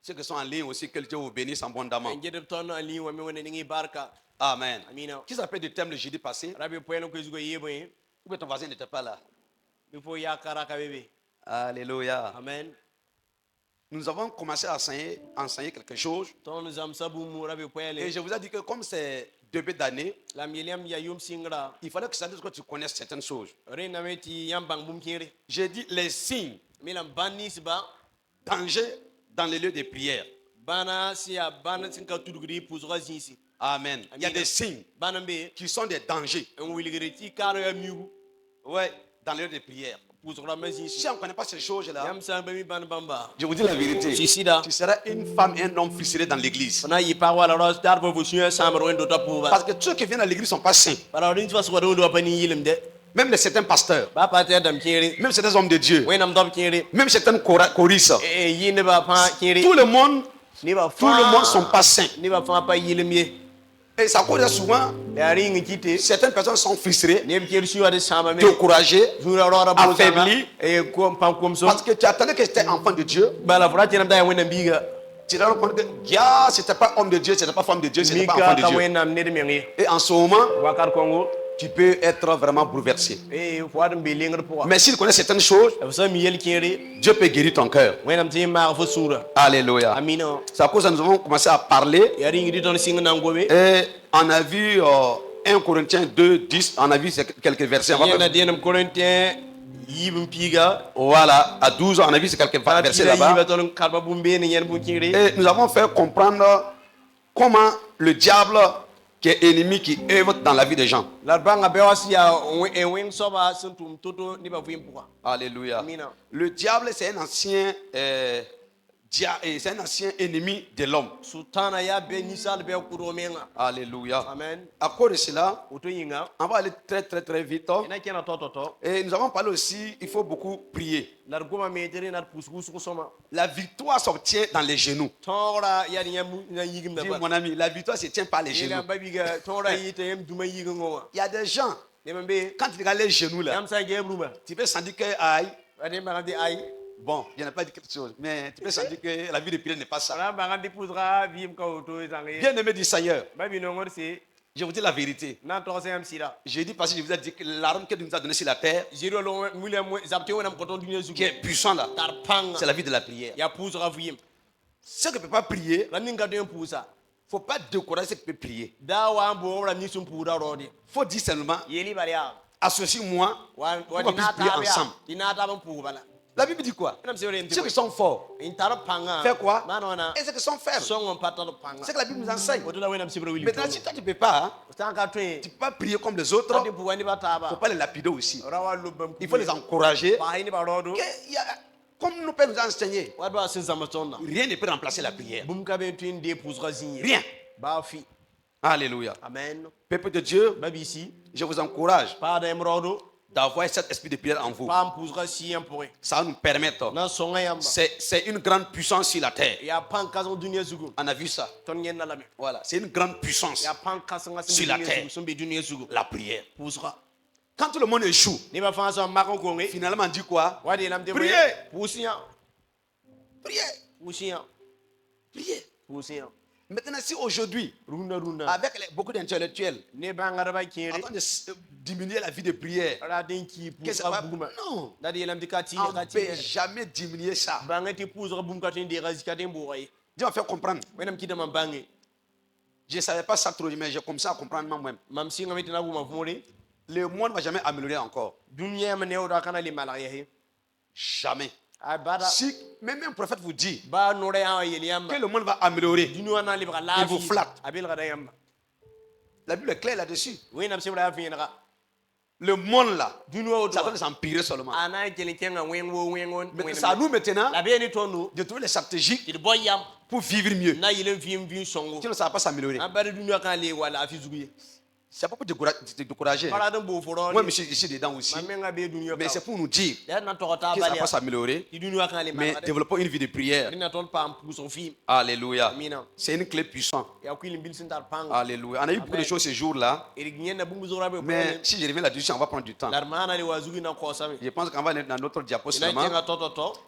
Ceux qui sont en ligne aussi, que Dieu vous bénisse abondamment. Amen. Qui s'appelle du thème le jeudi passé? Ou bien ton voisin n'était pas là? Alléluia. Amen. Nous avons commencé à enseigner quelque chose. Et je vous ai dit que comme c'est début d'année, il fallait que tu connaisses certaines choses. J'ai dit les signes, danger dans les lieux de prière. Amen. Il y a des signes qui sont des dangers. Ouais, dans les lieux de prière. Si on ne connaît pas ces choses-là, je vous dis la vérité, tu seras une femme et un homme frustrés dans l'église. Parce que ceux qui viennent à l'église ne sont pas saints. Même certains pasteurs, même certains hommes de Dieu, même certains choristes, tout le monde ne sont pas saints. Et ça cause souvent, certaines personnes sont frustrées, découragées, affaiblies, parce que tu attendais que c'était enfant de Dieu. Tu te rends compte que c'était pas homme de Dieu, c'était pas femme de Dieu, c'était pas enfant de Dieu. Et en ce moment, tu peux être vraiment bouleversé. Mais s'il connaît certaines choses, Dieu peut guérir ton cœur. Alléluia. C'est à cause que nous avons commencé à parler. Et on a vu 1 Corinthiens 2, 10, on a vu quelques versets. Voilà, à 12 ans, on a vu quelques versets là-bas. Et nous avons fait comprendre comment le diable qui est ennemi, qui œuvre dans la vie des gens. Alléluia. Le diable, c'est un ancien ennemi de l'homme. Alléluia. Amen. À cause de cela, on va aller très très très vite. Et nous avons parlé aussi, il faut beaucoup prier. La victoire s'obtient dans les genoux. Dis, mon ami, la victoire se tient par les genoux. Il y a des gens, quand tu regardes les genoux là, tu peux sentir que aïe. Bon, je n'ai pas dit quelque chose, mais tu peux sentir que la vie de prière n'est pas ça. Bien aimé du Seigneur, je vous dis la vérité. J'ai dit parce que je vous ai dit que l'arme que Dieu nous a donnée sur la terre, qui est puissant là, c'est la vie de la prière. Ceux qui ne peuvent pas prier, il ne faut pas décourager ceux qui peuvent prier. Il faut dire seulement, associe-moi pour qu'on puisse prier ensemble. La Bible dit quoi? Ceux qui sont forts, fais quoi? Et ceux qui sont faibles, c'est que la Bible nous enseigne. Maintenant, si toi tu ne peux pas, tu ne peux pas prier comme les autres, il ne faut pas les lapider aussi. Il faut les encourager. Comme nous pères nous enseigner, rien ne peut remplacer la prière. Rien. Alléluia. Amen. Peuple de Dieu, je vous encourage d'avoir cet esprit de prière en vous. Ça va nous permettre. C'est une grande puissance sur la terre. On a vu ça. Voilà, c'est une grande puissance sur la terre. La prière. Quand tout le monde échoue, finalement on dit quoi? Priez. Priez. Priez. Maintenant, si aujourd'hui, avec beaucoup d'intellectuels, on est en train de diminuer la vie de prière, qu'est-ce que ça va? Non, on ne peut jamais diminuer ça. Dieu m'a fait comprendre. Je ne savais pas ça trop, mais j'ai commencé à comprendre moi-même. Le monde ne va jamais améliorer encore. Jamais. Si même un prophète vous dit que le monde va améliorer, il vous flatte. La Bible est claire là-dessus. Le monde là, ça va s'empirer seulement. Mais c'est à nous maintenant de trouver les stratégies pour vivre mieux. Sinon ça ne va pas s'améliorer. C'est pas pour te décourager. Moi, je suis ici dedans aussi. Mais c'est pour nous dire que ça va pas s'améliorer. Mais développons une vie de prière. Alléluia. C'est une clé puissante. Alléluia. On a eu beaucoup de choses ce jour-là. Mais si je reviens là-dessus, on va prendre du temps. Je pense qu'on va aller dans notre diapo seulement.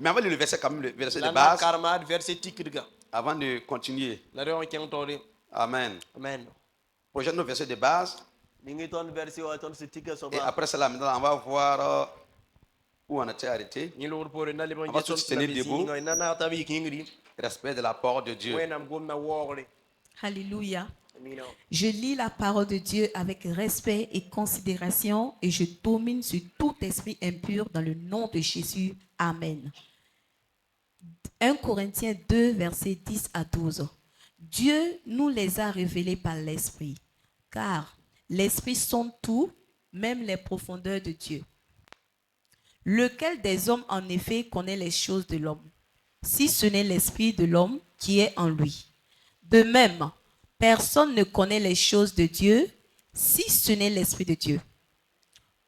Mais on va lire le verset quand même, le verset de base. Avant de continuer. La de on keng tori. Amen. Amen. Prochain verset de base. Ningi ton verset wa ton sticker so Et ba. après cela, maintenant, on va voir où on a été arrêté. Ni lo pour na le bon On va tous se tenir debout. na na ta bi kingri. Respect de la parole de Dieu. Wenam gom na wogre. Alléluia. Amina. Je lis la parole de Dieu avec respect et considération et je domine sur tout esprit impur dans le nom de Jésus. Amen. 1 Corinthiens 2, versets 10 à 12. Dieu nous les a révélés par l'Esprit, car l'Esprit sonde tout, même les profondeurs de Dieu. Lequel des hommes, en effet, connaît les choses de l'homme, si ce n'est l'Esprit de l'homme qui est en lui? De même, personne ne connaît les choses de Dieu, si ce n'est l'Esprit de Dieu.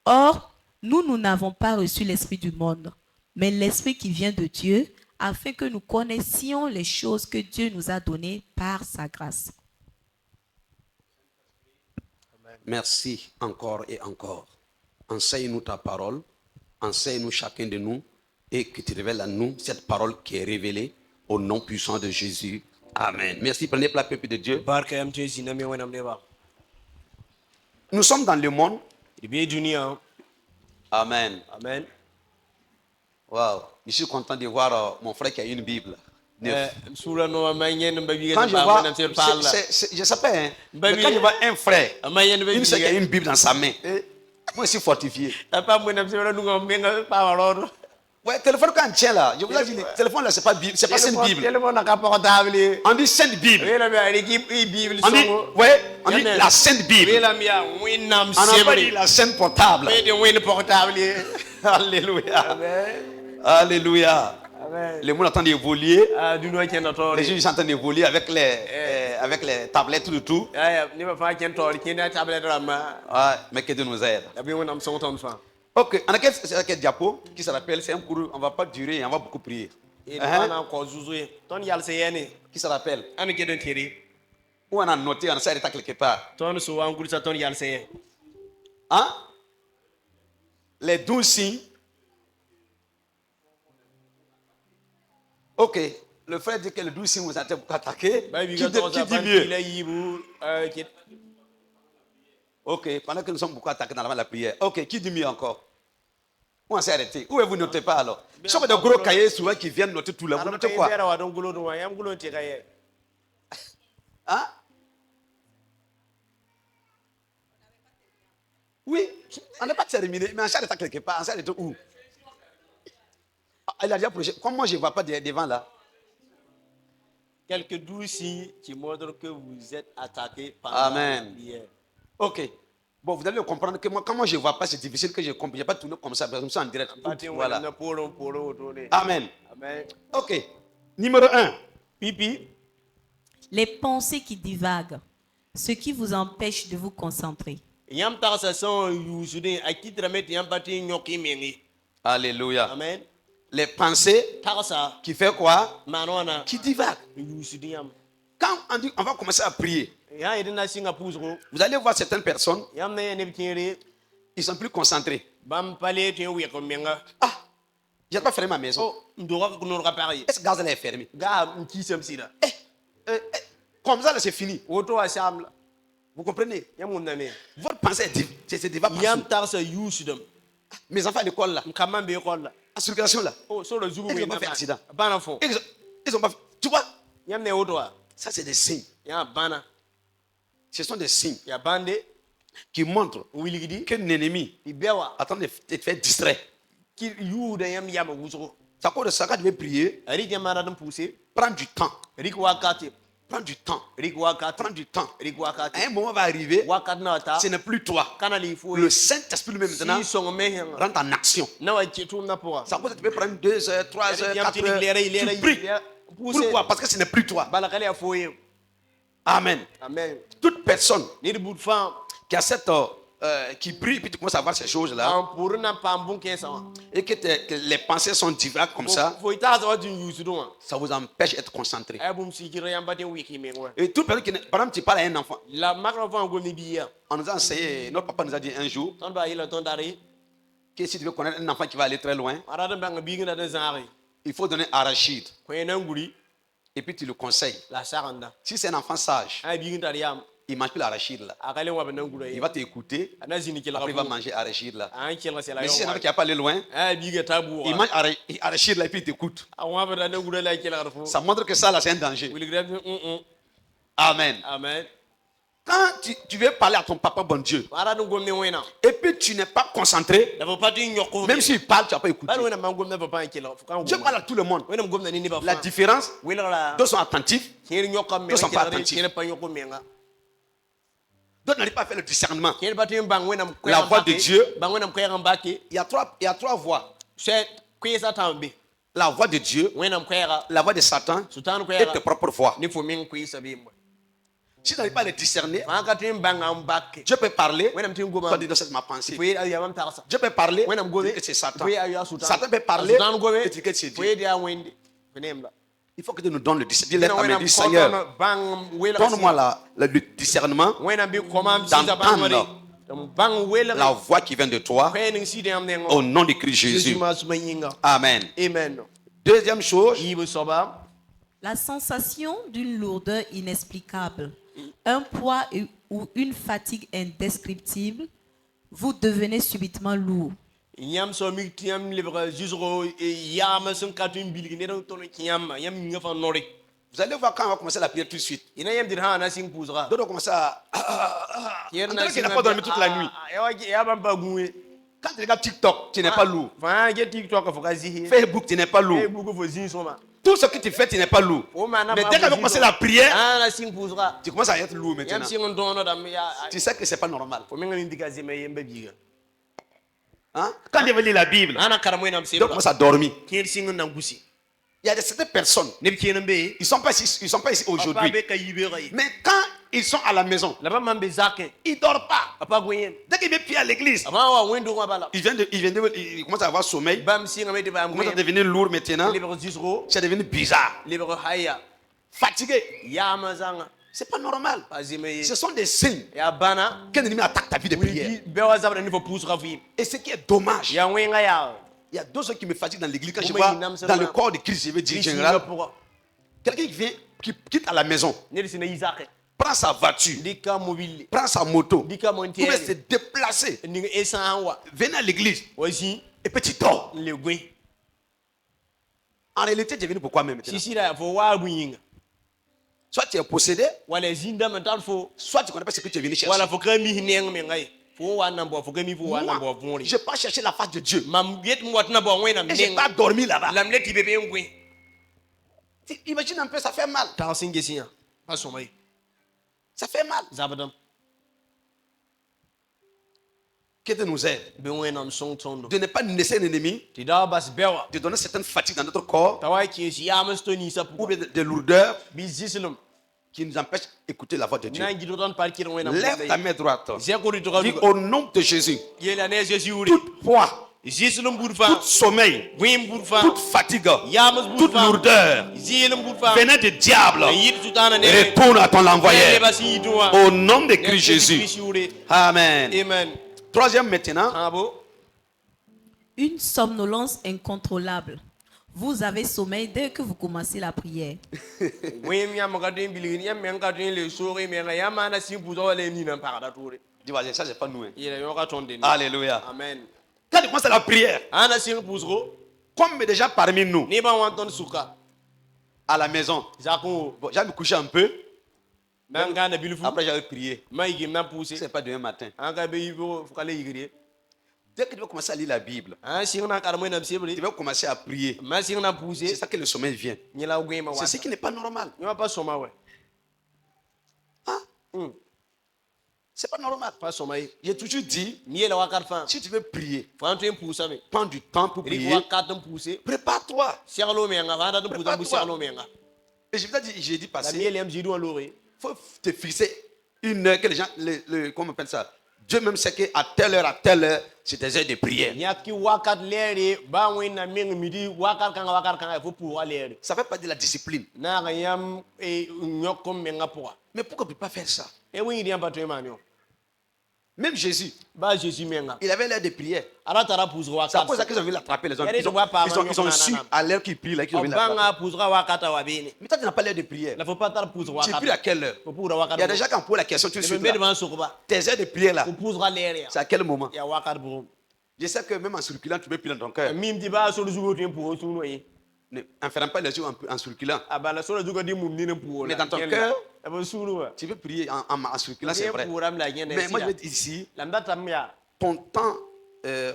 Or, nous n'avons pas reçu l'Esprit du monde, mais l'Esprit qui vient de Dieu, afin que nous connaissions les choses que Dieu nous a données par sa grâce. Merci encore et encore. Enseigne-nous ta parole, enseigne-nous chacun de nous et que tu révèles à nous cette parole qui est révélée au nom puissant de Jésus. Amen. Merci, prenez place, peuple de Dieu. Nous sommes dans le monde. Amen. Amen. Wow. Je suis content de voir mon frère qui a une Bible. Quand Quand je vois, je sais pas, hein, mais quand je vois un frère, une sœur qui a une Bible dans sa main, moi je suis fortifié. Ouais, téléphone quand on tient là, je vous ai dit, le téléphone là, c'est pas Bible, c'est pas Sainte Bible. On dit Sainte Bible. On dit, ouais, on dit la Sainte Bible. On n'a pas dit la Sainte portable. Alléluia. Alléluia. Le monde est en train d'évoluer. Les gens sont en train d'évoluer avec les tablettes et tout. Ouais, mais que Dieu nous aide. Ok, on a quel diapo qui se rappelle, c'est un cours, on ne va pas durer, on va beaucoup prier. Qui se rappelle? Où on a noté, on s'est arrêté quelque part. Hein? Les 12 signes. Ok, le frère dit que les 12 signes vous ont été attaqués. Qui dit mieux? Ok, pendant que nous sommes beaucoup attaqués dans la prière. Ok, qui dit mieux encore? Où on s'est arrêté? Où vous ne notez pas alors? Ce sont des gros cahiers souvent qui viennent noter tout là. Vous notez quoi? Hein? Oui, on n'a pas terminé, mais on s'est arrêté quelque part. On s'est arrêté où? Il a déjà projeté. Comme moi, je ne vois pas devant là. Quelques 12 signes qui montrent que vous êtes attaqué par Amen. la prière. Ok. Bon, vous allez comprendre que moi, comment je ne vois pas, c'est difficile que je comprenne. Je ne vais pas tourner comme ça, parce que je suis en direct. Voilà. Amen. Amen. Ok. Numéro 1. Pipi. Les pensées qui divaguent, ce qui vous empêche de vous concentrer. Alléluia. Amen. Les pensées qui fait quoi? Qui divaguent. Quand on dit on va commencer à prier, vous allez voir certaines personnes, ils sont plus concentrés. Ah, je n'ai pas fermé ma maison. Est-ce que le gaz là est fermé? Comme ça, là, c'est fini. Vous comprenez? Votre pensée c'est divague partout. Mes enfants à l'école là, la circulation là, ils n'ont pas fait accident. Ils ont pas fait. Tu vois? Ça, c'est des signes. Ce sont des signes qui montrent qu'un ennemi attend de te faire distraire. C'est à cause de ça, quand tu veux prier, prends du temps. Prends du temps. Prends du temps. Un moment va arriver, ce n'est plus toi. Le Saint-Esprit lui-même maintenant rentre en action. C'est à cause que tu peux prendre 2 heures, 3 heures, 4 heures. Tu pries. Pourquoi? Parce que ce n'est plus toi. Amen. Toute personne qui a cette qui prie, puis tu commences à voir ces choses-là, et que les pensées sont diverses comme ça, ça vous empêche d'être concentré. Et toute personne qui, par exemple, tu parles à un enfant, on nous a enseigné, notre papa nous a dit un jour, que si tu veux connaître un enfant qui va aller très loin, il faut donner arachide. et puis tu le conseilles. La saranda. Si c'est un enfant sage, Ay bi ngi yam. il mange plus l'arachide là. Akale wa banan gura. Il va t'écouter. Anazini kila. Après il va manger l'arachide là. An kila sela. Mais si c'est un enfant qui n'a pas allé loin, Ay bi ga tabu. il mange l'arachide là et puis il t'écoute. Awa banan gura la kila rafo. Ça montre que ça là c'est un danger. Amen. Amen. Quand tu veux parler à ton papa bon Dieu, et puis tu n'es pas concentré, même s'il parle, tu n'as pas écouté. Dieu parle à tout le monde. La différence, d'autres sont attentifs, d'autres ne sont pas attentifs. D'autres n'arrivent pas à faire le discernement. La voix de Dieu, il y a trois voix. La voix de Dieu, la voix de Satan et tes propres voix. Si tu n'arrives pas à les discerner, Dieu peut parler. Toi, dis, c'est ma pensée. Dieu peut parler. Dire que c'est Satan. Satan peut parler. Et dire que c'est Dieu. Il faut que tu nous donnes le discernement. Dis, Seigneur, donne-moi le discernement d'entendre la voix qui vient de toi. Au nom de Christ Jésus. Amen. Deuxième chose, la sensation d'une lourdeur inexplicable, un poids ou une fatigue indescriptible, vous devenez subitement lourd. vous allez voir quand on va commencer la prière tout de suite. D'autres vont commencer à... On dirait qu'il n'a pas dormi toute la nuit. Quand tu regardes TikTok, tu n'es pas lourd. Facebook, tu n'es pas lourd. Tout ce que tu fais, tu n'es pas lourd. Mais dès qu'on va commencer la prière, tu commences à être lourd maintenant. Tu sais que ce n'est pas normal. Hein? Quand tu veux lire la Bible, tu commences à dormir. Il y a certaines personnes, ils ne sont pas ici aujourd'hui. Mais quand ils sont à la maison, ils ne dorment pas. Dès qu'ils mettent pied à l'église, ils commencent à avoir sommeil. Ils commencent à devenir lourds maintenant. C'est devenu bizarre. Fatigué. Ce n'est pas normal. Ce sont des signes qu'un ennemi attaque ta vie de prière. Et ce qui est dommage, il y a d'autres qui me fatiguent dans l'église. Quand je vois dans le corps de Christ, je veux dire général, quelqu'un qui vient, qui quitte à la maison, prend sa voiture, prend sa moto, pour se déplacer, venez à l'église, et puis tu dors. En réalité, tu es venu pourquoi même maintenant? Soit tu es possédé, soit tu ne connais pas ce que tu es venu chercher. Moi, je n'ai pas cherché la face de Dieu. Et je n'ai pas dormi là-bas. Imagine un peu, ça fait mal. Ça fait mal. Que Dieu nous aide de ne pas nous laisser un ennemi, de donner certaines fatigues dans notre corps, ou bien de lourdeur qui nous empêche d'écouter la voix de Dieu. Lève ta main droite. Dis au nom de Jésus, toute poids, tout sommeil, toute fatigue, toute lourdeur venant du diable, retourne à ton envoyeur. Au nom de Christ Jésus. Amen. Troisième maintenant. Une somnolence incontrôlable. Vous avez sommeil dès que vous commencez la prière. Dis, vas-y, ça c'est pas nous. Alléluia. Amen. Quand tu commences la prière, comme déjà parmi nous, à la maison, j'allais me coucher un peu. Après, j'allais prier. Ce n'est pas demain matin. Dès que tu vas commencer à lire la Bible, tu vas commencer à prier. C'est ça que le sommeil vient. C'est ce qui n'est pas normal. Hein? C'est pas normal. J'ai toujours dit, si tu veux prier, prends du temps pour prier. Prépare-toi. Et j'ai dit passer, il faut te fixer une heure que les gens, comment on appelle ça? Dieu même sait qu'à telle heure, c'est des heures de prière. Ça fait partie de la discipline. Mais pourquoi ne pas faire ça? Même Jésus, Jésus il avait l'air de prière. ala tara puzra wa C'est à cause de kat ça qu'ils ont vu l'attraper les hommes. Yari Ils ont, tu vois pas ils ont man su yoko à l'heure qu'il prie, là, qu'ils ont vu l'attraper. obanga puzra wa kata wa bene Mais toi, tu n'as pas l'air de prière. la faut pas tara puzra wa Tu pries kata à quelle heure? faut pura wa Il y a kata des gens qui ont posé la question tout de le suite. mbede Là. man sokuba Tes heures de prière là, faut puzra l'air c'est à quel moment? ya wa kat bu Je sais que même en circulant, tu peux prier dans ton cœur. mim di ba so zugo tin pour sunu yi Ne ferme pas les yeux en circulant. abala so zugo di mum ni pour Mais dans ton cœur, aba sunu wa tu peux prier en circulant, c'est vrai. pour am la ngene Mais moi, je vais dire ici, lamba tamya ton temps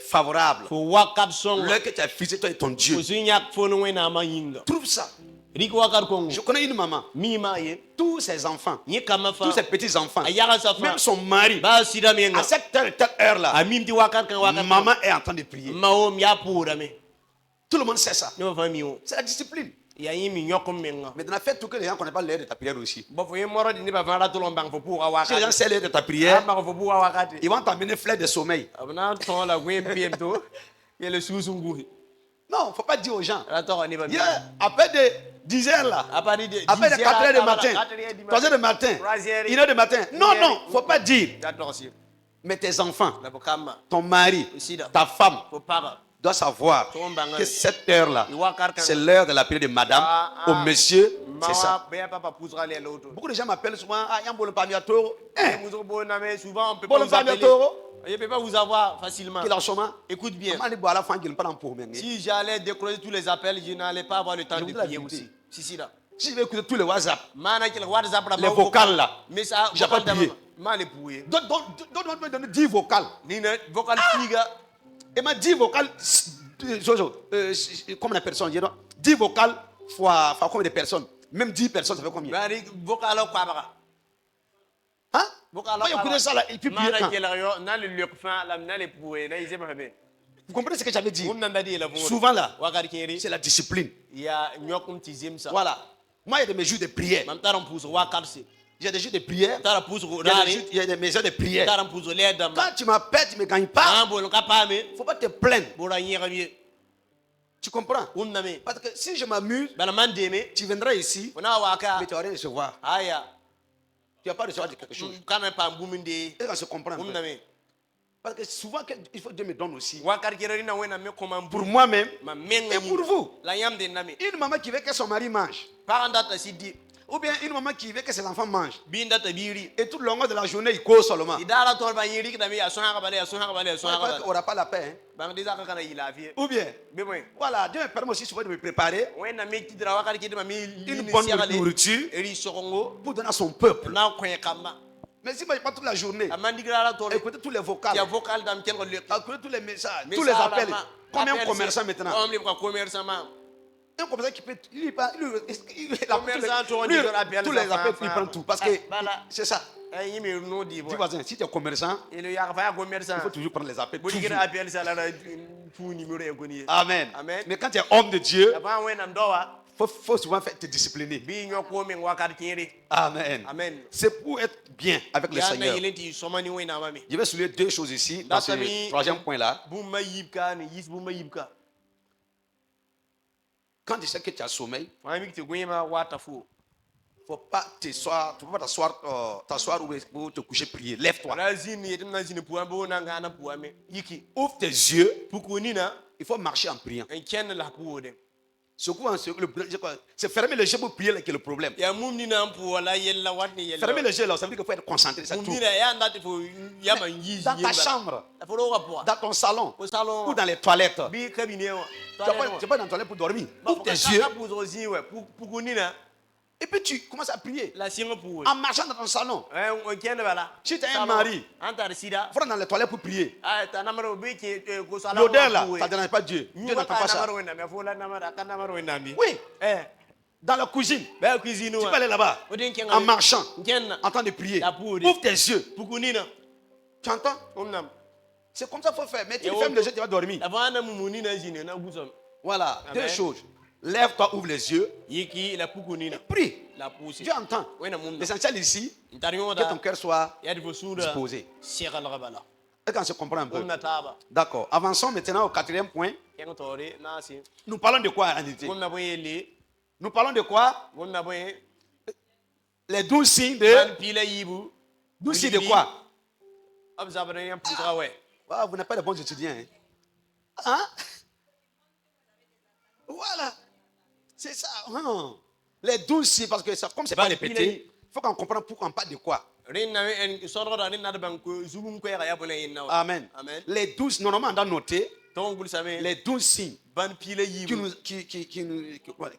favorable, faut wa kat song l'heure que tu as fixé, toi et ton Dieu, faut sunyak fo no na ma yinga trouve ça. riko wa kat kongo Je connais une maman, mi ma ye tous ses enfants, ni kama fa tous ses petits-enfants, ayaka sa fa même son mari, ba sida menga à cette heure et telle heure-là, amim di wa kat kan wa kat maman est en train de prier. maom ya pura me Tout le monde sait ça. no fa mi o C'est la discipline. ya yimi nyokom menga Mais dans la fête, tout que les gens ne connaissent pas l'heure de ta prière aussi. bo fo yemoro di ni ba fa to lombang fo pour wa Si les gens kat savent l'heure de ta prière, ama fo pour wa kat ils vont t'amener fleur de sommeil. abna to la gwe piem to ye le susungu Non, il ne faut pas dire aux gens. la to ni ba mi Après de 10 heures là, apari de après de 4 heures du matin, 3 heures du matin, 1 heure du matin. Non, non, il ne faut pas dire. da torsi Mais tes enfants, la bokama ton mari, sida ta femme fo para doivent savoir que cette heure-là, c'est l'heure de la prière de madame au monsieur. C'est ça. be papa pousera les l'autre Beaucoup de gens m'appellent souvent, ah, Yambolo Pamiatoro. souvent on peut pas Bolo vous appeler Pamiatoro. je peux pas vous avoir facilement Qu'il en chômage. écoute bien Comment les bois à la fin, ils ne parlent pas pour moi. si j'allais décrocher tous les appels je n'allais pas avoir le temps Je de vous dis la prier vérité. aussi si là Si je vais écouter tous les WhatsApp, mana ki WhatsApp les vocales là, mais ça j'ai pas prié. ma le pouiller donne-moi me donner 10 vocales. ni na vocal figa Et m'a 10 vocales, combien de personnes? 10 vocales fois combien de personnes? Même 10 personnes, ça fait combien? bari vocal quoi ba Hein? vocal Moi, écoutez ça là, et puis prier mana quand? ki la yo na le luk fin la na le pouiller na yise ba be Vous comprenez ce que j'avais dit? on n'a dit la Souvent là, wakar kiri c'est la discipline. ya nyokum tizim sa Voilà. Moi, il y a de mes jours de prière. mam taram pousse wakar si Il y a des jours de prière. tara pousse Il y a des maisons de prière. taram pousse le dam Quand tu m'appelles, tu ne me gagnes pas. ah bon ka pa me Il ne faut pas te plaindre. bora nyira mi Tu comprends? unna me Parce que si je m'amuse, bana man deme tu viendras ici, ona waka mais tu vas rien recevoir. aya Tu vas pas recevoir de quelque chose. kana pa mbuminde Est-ce qu'on se comprend un peu? unna me Parce que souvent, il faut que Dieu me donne aussi. wakar kiri na wena me koma Pour mbu moi-même ma menga et pour vous. la yam de name Une maman qui veut que son mari mange. paranda ta sidi Ou bien une maman qui veut que ses enfants mangent. binda ta biri Et tout le long de la journée, il cause seulement. idara to ba yiri kidami ya sonha bale ya sonha bale ya sonha On bale n'aura pas la paix. Hein? bang disa ka kana ila vie Ou bien, be moy voilà, Dieu me permet aussi souvent de me préparer wena me tidra wakar kiri ma mi une bonne nourriture eri sokongo pour donner à son peuple. na kwen kama Mais si moi je pas toute la journée, amandigra la to écoutez tous les vocales, ya vocal dam ken ko le écoutez tous les messages, tous les appels. Combien de commerçants maintenant? on ko commerçant ma Un commerçant qui peut. Lui, Commerçant, tu lui, dis qu'on appelle tous les les appels, enfants. il prend tout. Parce que Voilà. c'est ça. ay yimi no di Dis bo voisin, si tu es commerçant, et le ya fa commerçant il faut toujours prendre les appels. bo toujours. dikira appel ça la fu numéro e goni Amen. Amen. Mais quand tu es homme de Dieu, avant wena ndowa il faut souvent faire te discipliner. bi nyoko men wakar kiri Amen. amen C'est pour être bien avec le ya na Seigneur. yelenti somani wena mami Je vais souligner deux choses ici, dans ce Datami- troisième point-là. bu mayibka ni yis bu mayibka Quand tu sais que tu as sommeil, mami ki goyima wata fu il ne faut pas t'asseoir, tu peux pas t'asseoir ou te coucher, prier. Lève-toi. la zini yetim na zini puan bo na ngana puame yiki Ouvre tes yeux. pukunina Il faut marcher en priant. en ken la puode C'est fermer les yeux pour prier là qui est le problème. ya mumni na pu wala yella watni yella Fermer les yeux là, ça veut dire qu'il faut être concentré. C'est tout. mumni na ya ndati fu yama yizi Dans ta chambre, faut le rapport dans ton salon, au salon ou dans les toilettes. bi cabinet wa Tu n'es pas dans la toilette pour dormir. Ouvre tes yeux. pukunina Et puis tu commences à prier. la singa pu En marchant dans ton salon. on ken bala Si tu as un mari, antar sida il faut dans les toilettes pour prier. ah ta namaro bi ki ko salon L'odeur là, ça ne dérange pas Dieu. Dieu n'entend pas ça. namaro na me fu la namara kan namaro na mi Oui, dans la cuisine. ba cuisine Tu peux aller là-bas. en En marchant, ken en train de prier. La poudre. Ouvre tes yeux. pukunina Tu entends? omnam C'est comme ça qu'il faut faire. Mais tu Et fermes les yeux, tu vas dormir. avant na mumuni na jine na gusom Voilà, Amen. deux choses. Lève-toi, ouvre les yeux. yiki la pukunina Prie. la pousse Dieu entend. wena mumna L'essentiel ici, intariyo que ton da cœur soit ya di sura disposé. shekha la bala Est-ce qu'on se comprend un peu? omna taba D'accord. Avançons maintenant au quatrième point. yang tore na si Nous parlons de quoi en réalité? omna boye le Nous parlons de quoi? omna boye Les 12 signes man de... pila yibu 12 signes de quoi? Ah, vous n'êtes pas de bons étudiants. Hein? Hein? Voilà. C'est ça. Hein. Les 12 signes, parce que ça, comme c'est pas répété, il faut qu'on comprenne pourquoi on parle de quoi. Amen. Les 12, normalement, on doit noter les 12 signes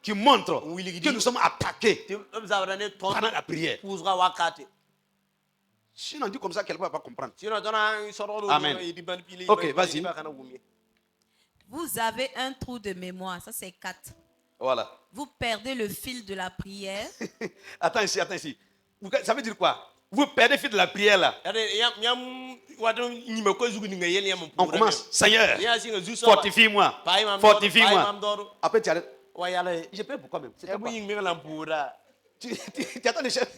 qui montrent que nous sommes attaqués pendant la prière. Si on dit comme ça, quelqu'un ne va pas comprendre. Amen. Ok, vas-y. Vous avez un trou de mémoire, ça c'est 4. Voilà. Vous perdez le fil de la prière. Attends ici. Ça veut dire quoi? Vous perdez le fil de la prière là. On commence. Seigneur, fortifie-moi. Fortifie-moi. Après tu arrêtes. Je peux pourquoi même? Tu attends les chefs.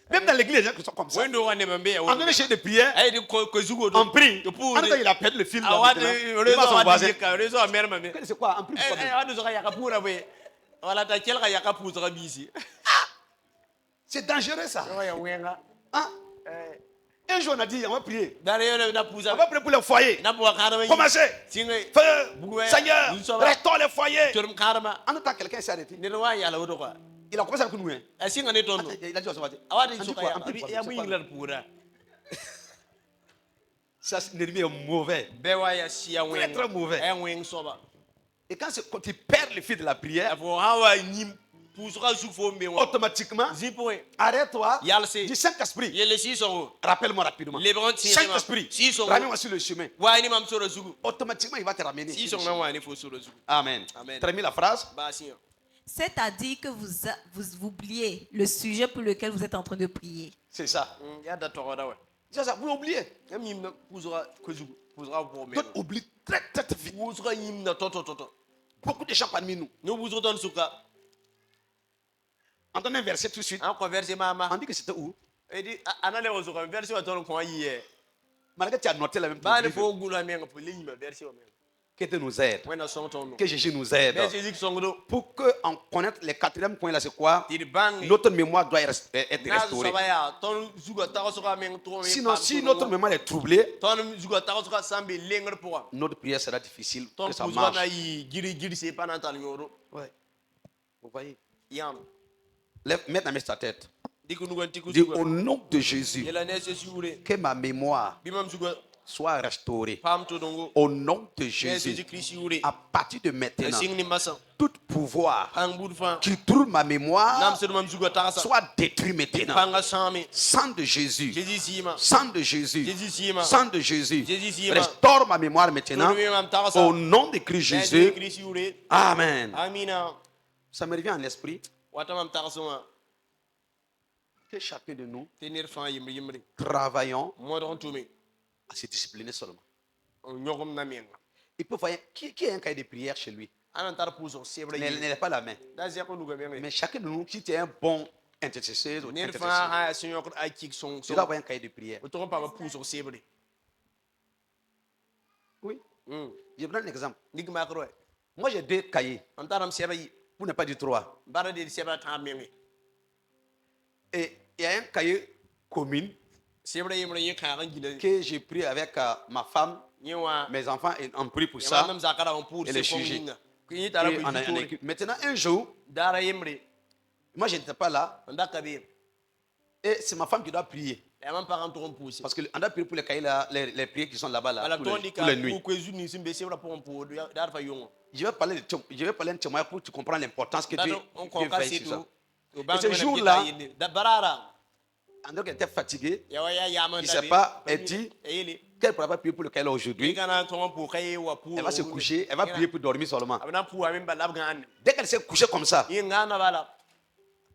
Même dans l'église, les gens qui sont comme ça. On donne les chefs de prière. On prie. En même temps, il a perdu le fil. Il va son voisin. C'est quoi? On prie pourquoi même? C'est dangereux ça. Hein? Un jour on a dit on va prier. On va prier pour le foyer. Commencez. Seigneur, restaure le foyer. En temps quelqu'un s'est arrêté. Il a commencé à nous. Il a dit ça, l'ennemi est mauvais. Très très mauvais. Et quand tu perds le fil de la prière, automatiquement, arrête-toi. Dis Saint-Esprit, rappelle-moi rapidement. Saint-Esprit, ramène-moi sur le chemin. Automatiquement, il va te ramener. Amen. Termine la phrase. C'est-à-dire que vous oubliez le sujet pour lequel vous êtes en train de prier. C'est ça. C'est ça, vous oubliez. D'autres oublient très très vite. Beaucoup de gens parmi nous. On donne un verset tout de suite. On dit que c'était où? Malgré que tu as noté la même chose. Que Dieu nous aide. Que Jésus nous aide. Pour qu'on connaisse les 4e points là, c'est quoi? Notre mémoire doit être restaurée. Sinon, si notre mémoire est troublée, notre prière sera difficile. Que ça marche. Ouais. Vous voyez? Mets dans ta tête. Dis au nom de Jésus, que ma mémoire soit restaurée. Au nom de Jésus, à partir de maintenant, tout pouvoir qui trouve ma mémoire soit détruit maintenant. Sang de Jésus, sang de Jésus, sang de Jésus, restaure ma mémoire maintenant. Au nom de Christ Jésus, Amen. Ça me revient en l'esprit que chacun de nous travaillons à se discipliner seulement. Il peut voir qui a un cahier de prière chez lui. N'est pas la main. Mais chacun de nous, si tu es un bon intercesseur, tu dois avoir un cahier de prière. Oui. Je prends un exemple. Moi, j'ai 2 cahiers. Pour ne pas dire 3. Et il y a un cahier commun que j'ai pris avec ma femme, mes enfants, et on prie pour ça, et les sujets. Maintenant, un jour, moi je n'étais pas là, et c'est ma femme qui doit prier. Parce qu'on doit prier pour les cahiers, là, les prières qui sont là-bas, là, pour les nuits. Je vais parler de témoignage pour que tu comprennes l'importance que Dieu fait sur ça. Et ce jour-là, André était fatigué. Il ne sait pas. Elle dit qu'elle ne pourra pas prier pour le cahier aujourd'hui. Elle va se coucher. Elle va prier pour dormir seulement. Dès qu'elle s'est couchée comme ça,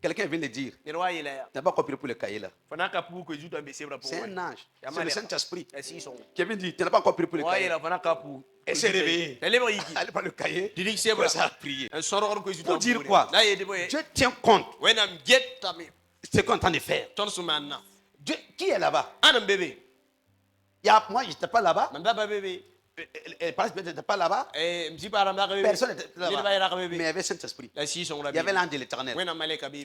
quelqu'un vient de dire, tu n'as pas encore prié pour le cahier là. C'est un ange. C'est le Saint-Esprit qui vient de dire, tu n'as pas encore prié pour le cahier. Elle s'est réveillée. Elle prend le cahier. Elle commence à prier. Pour dire quoi? Dieu tient compte. C'est qu'on est en train de faire. Dieu, qui est là-bas? Moi, je n'étais pas là-bas. les parents n'étaient pas là-bas. Personne n'était là-bas. Mais il y avait Saint-Esprit. Il y avait l'ange de l'Éternel.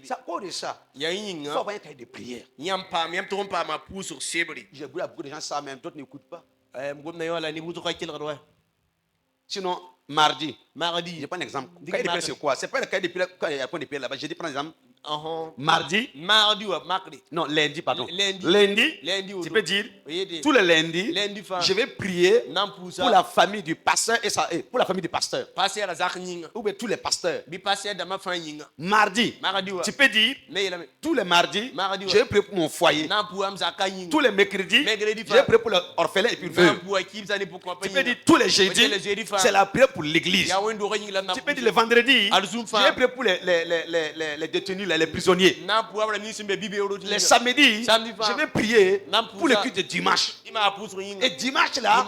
C'est à cause de ça. Il faut avoir un cahier de prière. J'ai vu à beaucoup de gens ça, même d'autres n'écoutent pas. Sinon, mardi, je prends un exemple. Le cahier de prière, c'est quoi? C'est pas le cahier de prière quand il y a un point de prière là-bas. Je dis, par exemple, mardi. Non, lundi, pardon. Lundi, tu peux dire, tous les lundis, je vais prier pour la famille du pasteur et pour la famille du pasteur. Ou bien tous les pasteurs. Mardi, tu peux dire, tous les mardis, je vais prier pour mon foyer. Tous les mercredis, je vais prier pour l'orphelin et puis le veuve. Tu peux dire, tous les jeudis, c'est la prière pour l'église. Tu peux dire, le vendredi, je vais prier pour les détenus, les prisonniers. Les samedis, je vais prier pour le culte de dimanche. Et dimanche là,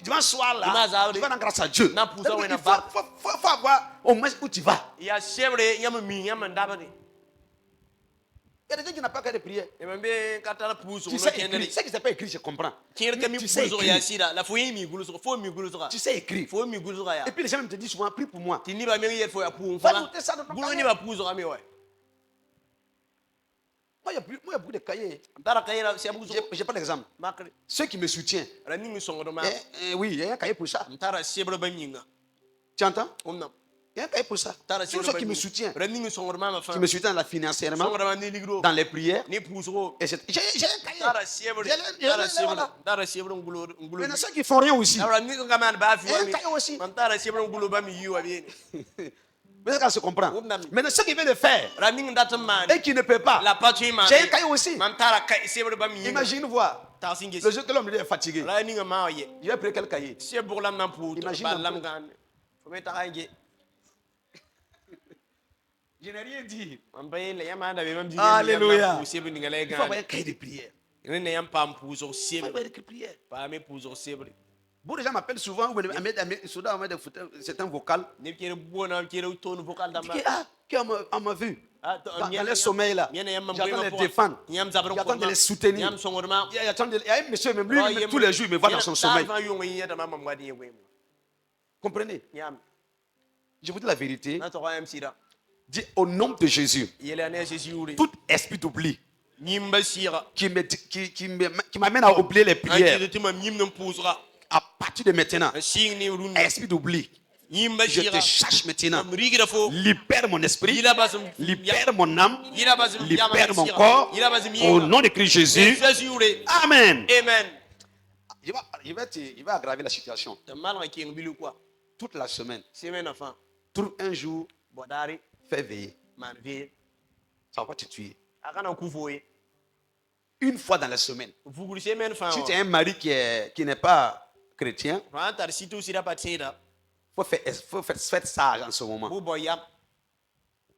dimanche soir là, tu vas rendre grâce à Dieu. Il faut avoir au moins où tu vas. Il y a des gens qui n'ont pas qu'à de prière. Tu sais écrire. Ce qui ne s'est pas écrit, je comprends. Tu sais écrire. Tu sais écrire. Et puis les gens me disent souvent, prie pour moi. Va noter ça dans ton cahier. Moi, il y a beaucoup de cahiers. Je prends l'exemple. Ceux qui me soutiennent. Oui, il y a un cahier pour ça. Tu entends? Il y a un cahier pour ça. Tous ceux qui me soutiennent. Qui me soutiennent là, financièrement, dans les prières. Et j'ai un cahier. Maintenant, ceux qui ne font rien aussi. Il y a un cahier aussi. Mais ça se comprend. Maintenant, ceux qui veulent le faire et qui ne peuvent pas, j'ai un cahier aussi. Imagine voir. Le jour que l'homme est fatigué, il va prendre quel cahier? Imagine. Je n'ai rien dit. Alléluia. Il faut avoir un cahier de prière. Il faut avoir un cahier de prière. Beaucoup de gens m'appellent souvent, c'est un vocal. On m'a vu. Dans les sommeils là. J'attends de les défendre. J'attends de les soutenir. Il y a un monsieur, même lui, tous les jours, il me voit dans son sommeil. Comprenez? Je vous dis la vérité. Dis au nom de Jésus. Tout esprit d'oubli qui m'amène à oublier les prières. À partir de maintenant, esprit d'oubli, je te cherche maintenant. Libère mon esprit, libère mon âme, libère mon corps. Au nom de Christ Jésus. Amen. Il va aggraver la situation. Toute la semaine. Trouve un jour, fais veiller. Ça va pas te tuer. Une fois dans la semaine. Si tu as un mari qui n'est pas chrétien, faut faire ça en ce moment.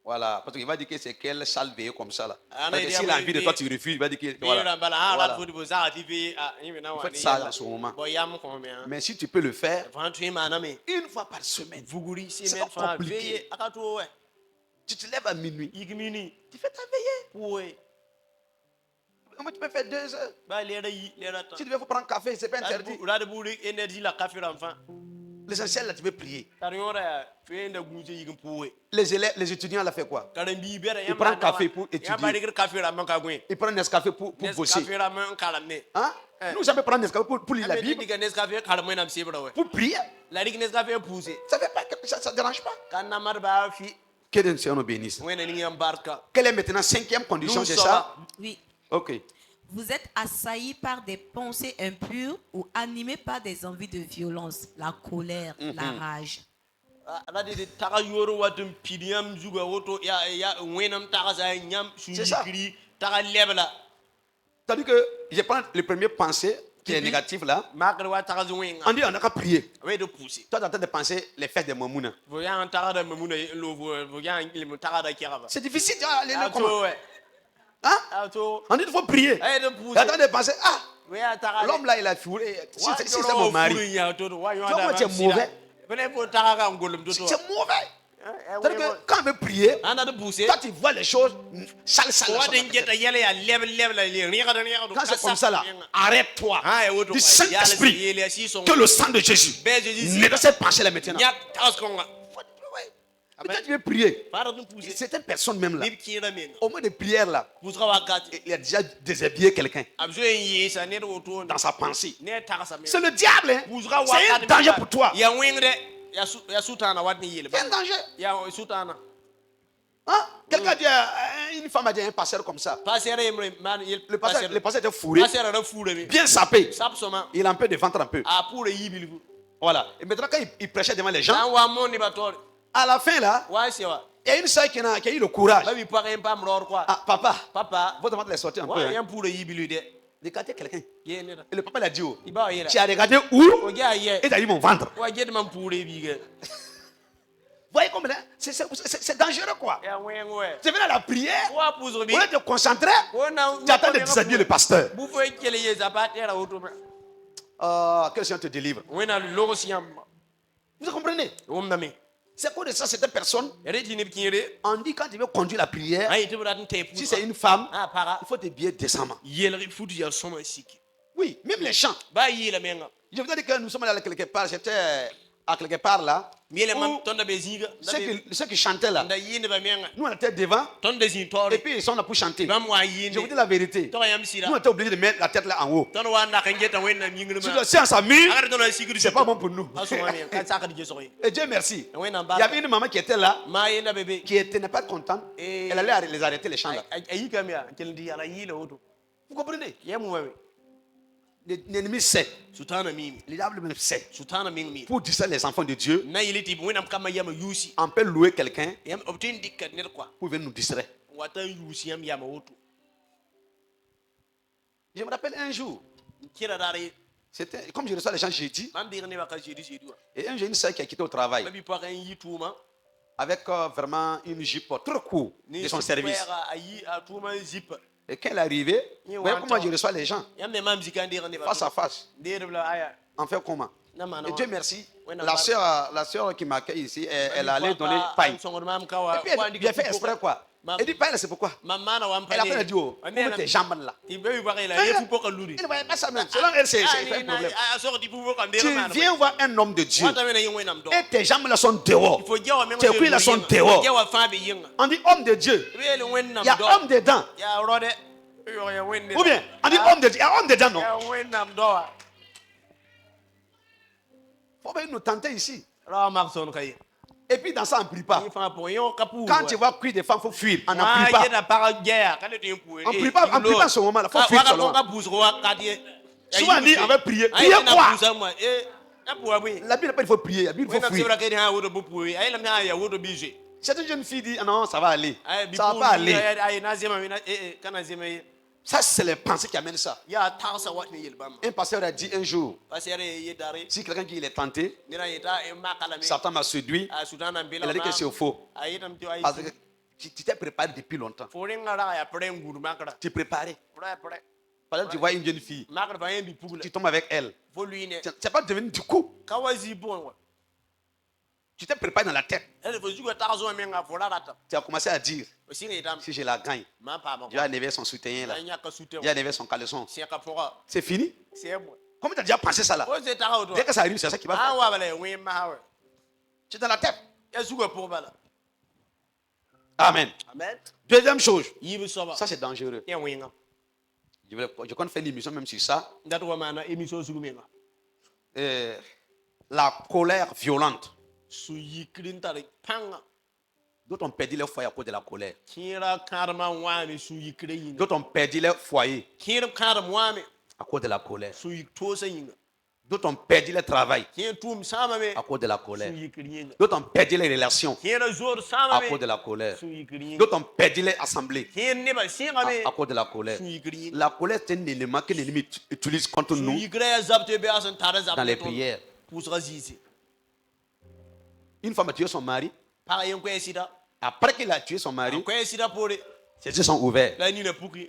Voilà, parce qu'il va dire que c'est quelle sale veille comme ça là. S'il a envie de toi, tu refuses, il va dire que voilà. Faites ça en ce moment. Mais si tu peux le faire, une fois par semaine, c'est pas compliqué. Tu te lèves à minuit, tu fais ta veillée. Comment tu peux faire 2 heures? Si tu veux prendre un café, c'est pas interdit. L'essentiel là, tu veux prier. Les élèves, les étudiants, là, fait quoi? Ils prennent un café pour étudier. Ils prennent un Nescafé pour bosser. Hein? Nous, jamais prendre un Nescafé pour lire la Bible. Pour prier. Ça fait pas que ça ne dérange pas. Que Dieu nous bénisse. Quelle est maintenant la 5e condition, c'est ça? Oui. Ok. Vous êtes assaillis par des pensées impures ou animés par des envies de violence, la colère, la rage. C'est ça. C'est-à-dire que je prends le premier pensée qui est négatif là. On dit on n'a qu'à prier. Toi, tu es en train de penser les fêtes de Mamouna. C'est difficile. Hein? On dit qu'il faut prier. Attends de penser, l'homme là il a foulé. Si c'est mon mari, toi tu es mauvais. Tu es mauvais. C'est-à-dire que quand on veut prier, toi tu vois les choses sales. Quand c'est comme ça là, arrête-toi. Du Saint-Esprit, que le sang de Jésus ne doit se pencher là maintenant. Peut-être tu veux prier. C'est une personne même là. Au moment de prière là, il a déjà déshabillé quelqu'un dans sa pensée. C'est le diable. Hein? C'est un danger pour toi. C'est un danger. Hein? Quelqu'un dit, une femme a dit à un pasteur comme ça. Le pasteur était fourré, bien sapé. Il a un peu de ventre un peu. Voilà. Et maintenant quand il prêchait devant les gens, à la fin là, il y a une sœur qui a eu le courage. Ah, papa, votre ventre est sorti un peu. Hein? Regardez quelqu'un. Et le papa l'a dit, tu as regardé où? Et tu as eu mon ventre. Vous voyez comme c'est dangereux quoi. Tu viens à la prière, au lieu de te concentrer, tu attends de déshabiller le pasteur. Que le Seigneur te délivre. Vous comprenez? C'est quoi de ça, cette personne? On dit quand tu veux conduire la prière, si c'est une femme, il faut t'habiller décemment. Oui, même les chants. Je vous dire que nous sommes allés quelque part, j'étais à quelque part là. Ceux qui chantaient là, nous on était devant et puis ils sont là pour chanter. Je vous dis la vérité, nous on était obligés de mettre la tête là en haut. Si on s'amuse, c'est pas bon pour nous. Et Dieu merci, il y avait une maman qui était là, qui n'était pas contente, elle allait les arrêter les chants là. Vous comprenez? L'ennemi sait. Le diable même sait. Pour distraire les enfants de Dieu, on peut louer quelqu'un pour venir nous distraire. Je me rappelle un jour, c'était, comme je reçois les gens jeudi, et un jour une soeur qui a quitté au travail avec vraiment une jupe trop courte de son service. Et quand elle est arrivée, vous voyez comment je reçois les gens face à face. On fait comment? Et Dieu merci, la soeur qui m'accueille ici, elle allait donner paille. Et puis elle a fait exprès quoi? Elle dit paille, c'est pourquoi? Elle a fait dit, oh, ouvre tes jambes là. Elle ne voyait pas ça même. Selon elle, c'est un problème. Tu viens voir un homme de Dieu et tes jambes là sont dehors. Tes cuits là sont dehors. On dit homme de Dieu. Il y a homme dedans. Ou bien, on dit homme de Dieu. Il y a homme dedans, non? Il faut bien nous tenter ici. Et puis dans ça, on ne prie pas. Quand tu vois cuire des femmes, il faut fuir. On n'en prie pas. On ne prie pas en ce moment-là. Il faut fuir seulement. Souvent on dit on va prier. Prier quoi? La Bible n'a pas dit qu'il faut prier. La Bible il faut fuir. Cette jeune fille dit non, ça va aller. Ça ne va pas aller. Ça, c'est les pensées qui amènent ça. Un pasteur a dit un jour, si quelqu'un qui est tenté, Satan m'a séduit, il a dit que c'est faux. Parce que tu t'es préparé depuis longtemps. Tu es préparé. Par exemple, tu vois une jeune fille, tu tombes avec elle. Tu n'es pas devenu du coup. Tu t'es préparé dans la tête. Tu as commencé à dire, si je la gagne, je vais enlever son soutien là. Je vais enlever son caleçon. C'est fini. Comment tu as déjà pensé ça là? Dès que ça arrive, c'est ça qui va faire. Tu es dans la tête. Amen. Deuxième chose, ça c'est dangereux. Je compte faire une émission même sur ça. La colère violente. D'autres ont perdu leur foyer à cause de la colère. D'autres ont perdu leur foyer à cause de la colère. D'autres ont perdu leur travail à cause de la colère. D'autres ont perdu les relations à cause de la colère. D'autres ont perdu leur assemblée à cause de la colère. La colère, c'est un élément que l'ennemi utilise contre nous dans les prières. Une femme a tué son mari. Après qu'il a tué son mari, ses yeux sont ouverts.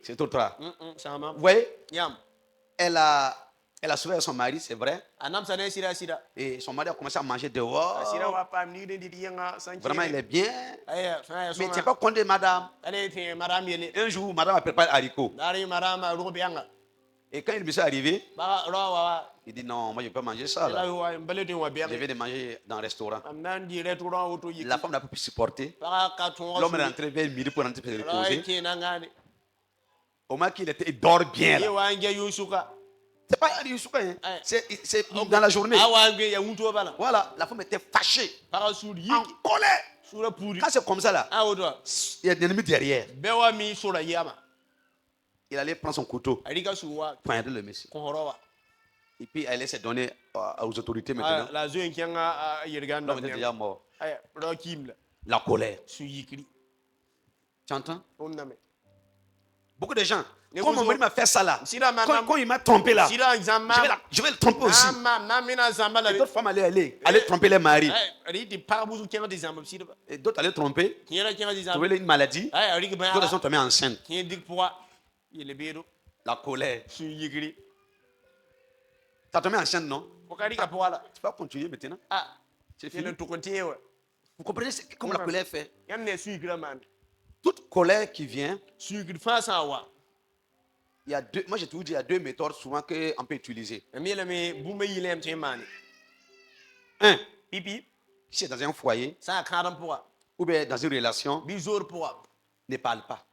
C'est trop tard. Vous voyez, elle Elle a souffert avec son mari, c'est vrai. Anam sana sira sira. Et son mari a commencé à manger dehors. Sira wa pam ni de yanga sanki. Vraiment, il est bien. Aya fa Mais tu n'es pas condé, madame. allez te madame yele. Un jour, madame a préparé haricot. Dari madame robianga. Et quand il me suis arrivé, Ba rawa. il dit non, moi je ne peux pas manger ça. Là. La wa mbele wa bien. Je vais de manger dans un restaurant. Amnan di restaurant auto yiki. La femme n'a pas pu supporter. L'homme L'homme est rentré vers midi pour rentrer se reposer. Au moins qu'il était, il dort bien. C'est pas Yusuka, hein. C'est dans la journée. Voilà, la femme était fâchée, en colère. Quand c'est comme ça là, il y a des ennemis derrière. Il allait prendre son couteau, poindre le monsieur. Et puis il allait se donner aux autorités maintenant. L'homme était déjà mort. La colère. Tu entends? Beaucoup de gens, comme mon mari m'a fait ça là, quand il m'a trompé là, je vais le tromper aussi. Et d'autres femmes allaient tromper les maris. Et d'autres allaient tromper, trouver une maladie. D'autres sont tombés enceintes. La colère. Tu as tombé enceinte, non? Tu vas continuer maintenant. C'est fini. Vous comprenez comment la colère fait? Toute colère qui vient, il y a deux, moi j'ai toujours dit, il y a deux méthodes souvent qu'on peut utiliser. Un, si c'est dans un foyer, ou bien dans une relation, ne parle pas.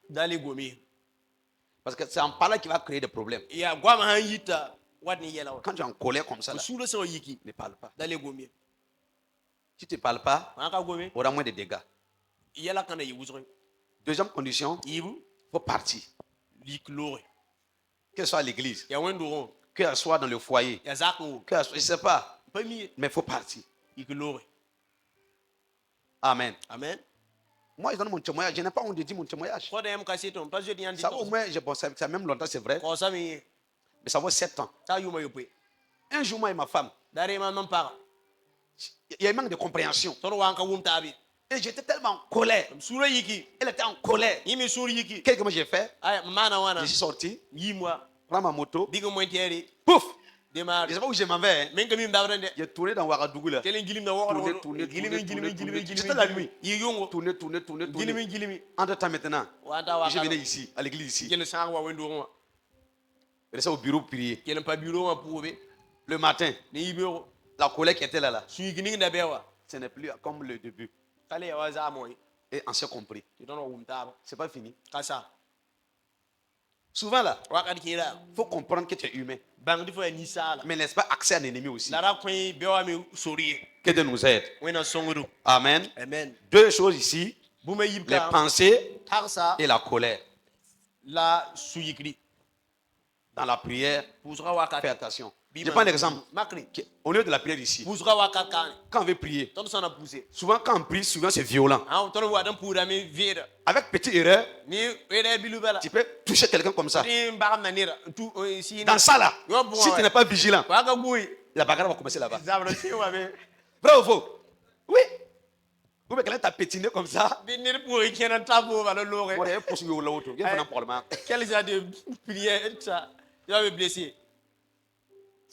Parce que c'est en parlant qu'il va créer des problèmes. Quand tu es en colère comme ça, là, ne parle pas. Si tu ne parles pas, il y aura moins de dégâts. Deuxième condition, il faut partir. Que ce soit à l'église, que ce soit dans le foyer, que ce soit, je ne sais pas, mais il faut partir. Amen. Amen. Moi, je donne mon témoignage. Je n'ai pas honte de dire mon témoignage. Ça, au moins, ça même longtemps, c'est vrai. Mais ça vaut 7 ans. Un jour, moi et ma femme, il y a un manque de compréhension. Et j'étais tellement en colère. Elle était en colère. Qu'est-ce que moi j'ai fait? Je suis sorti, prends ma moto, pouf! Je ne sais pas où je m'en vais. Hein. J'ai tourné dans Ouagadougou là. Tourné. C'était la nuit. Tourné. Entre temps maintenant, je venais ici, à l'église ici. Je restais au bureau pour prier. Le matin, la colère qui était là, ce n'est plus comme le début. Et on s'est compris. C'est pas fini. Souvent là, il faut comprendre que tu es humain. Mais n'est-ce pas accès à l'ennemi aussi? Que Dieu nous aide. Amen. Deux choses ici, les pensées et la colère. Dans la prière, fais attention. Je prends l'exemple. Au lieu de la prière ici, quand on veut prier, souvent quand on prie, souvent c'est violent. Avec petite erreur, tu peux toucher quelqu'un comme ça. Dans ça là, si tu n'es pas vigilant, la bagarre va commencer là-bas. Vrai ou faux? Oui. Vous voyez quelqu'un t'a pétiné comme ça.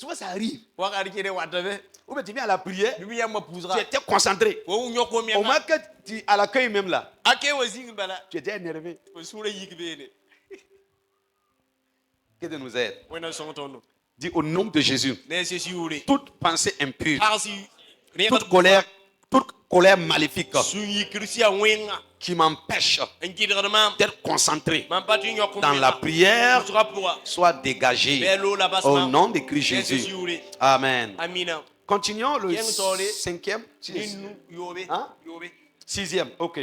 Souvent ça arrive. Ou bien tu viens à la prière, tu étais concentré. Au moins que tu à l'accueil même là, tu étais énervé. Que Dieu nous aide. Dis au nom de Jésus, toute pensée impure, toute colère maléfique qui m'empêche d'être concentré dans la prière soit dégagée au nom de Christ Jésus. Amen. Continuons le cinquième. Hein? Sixième, ok.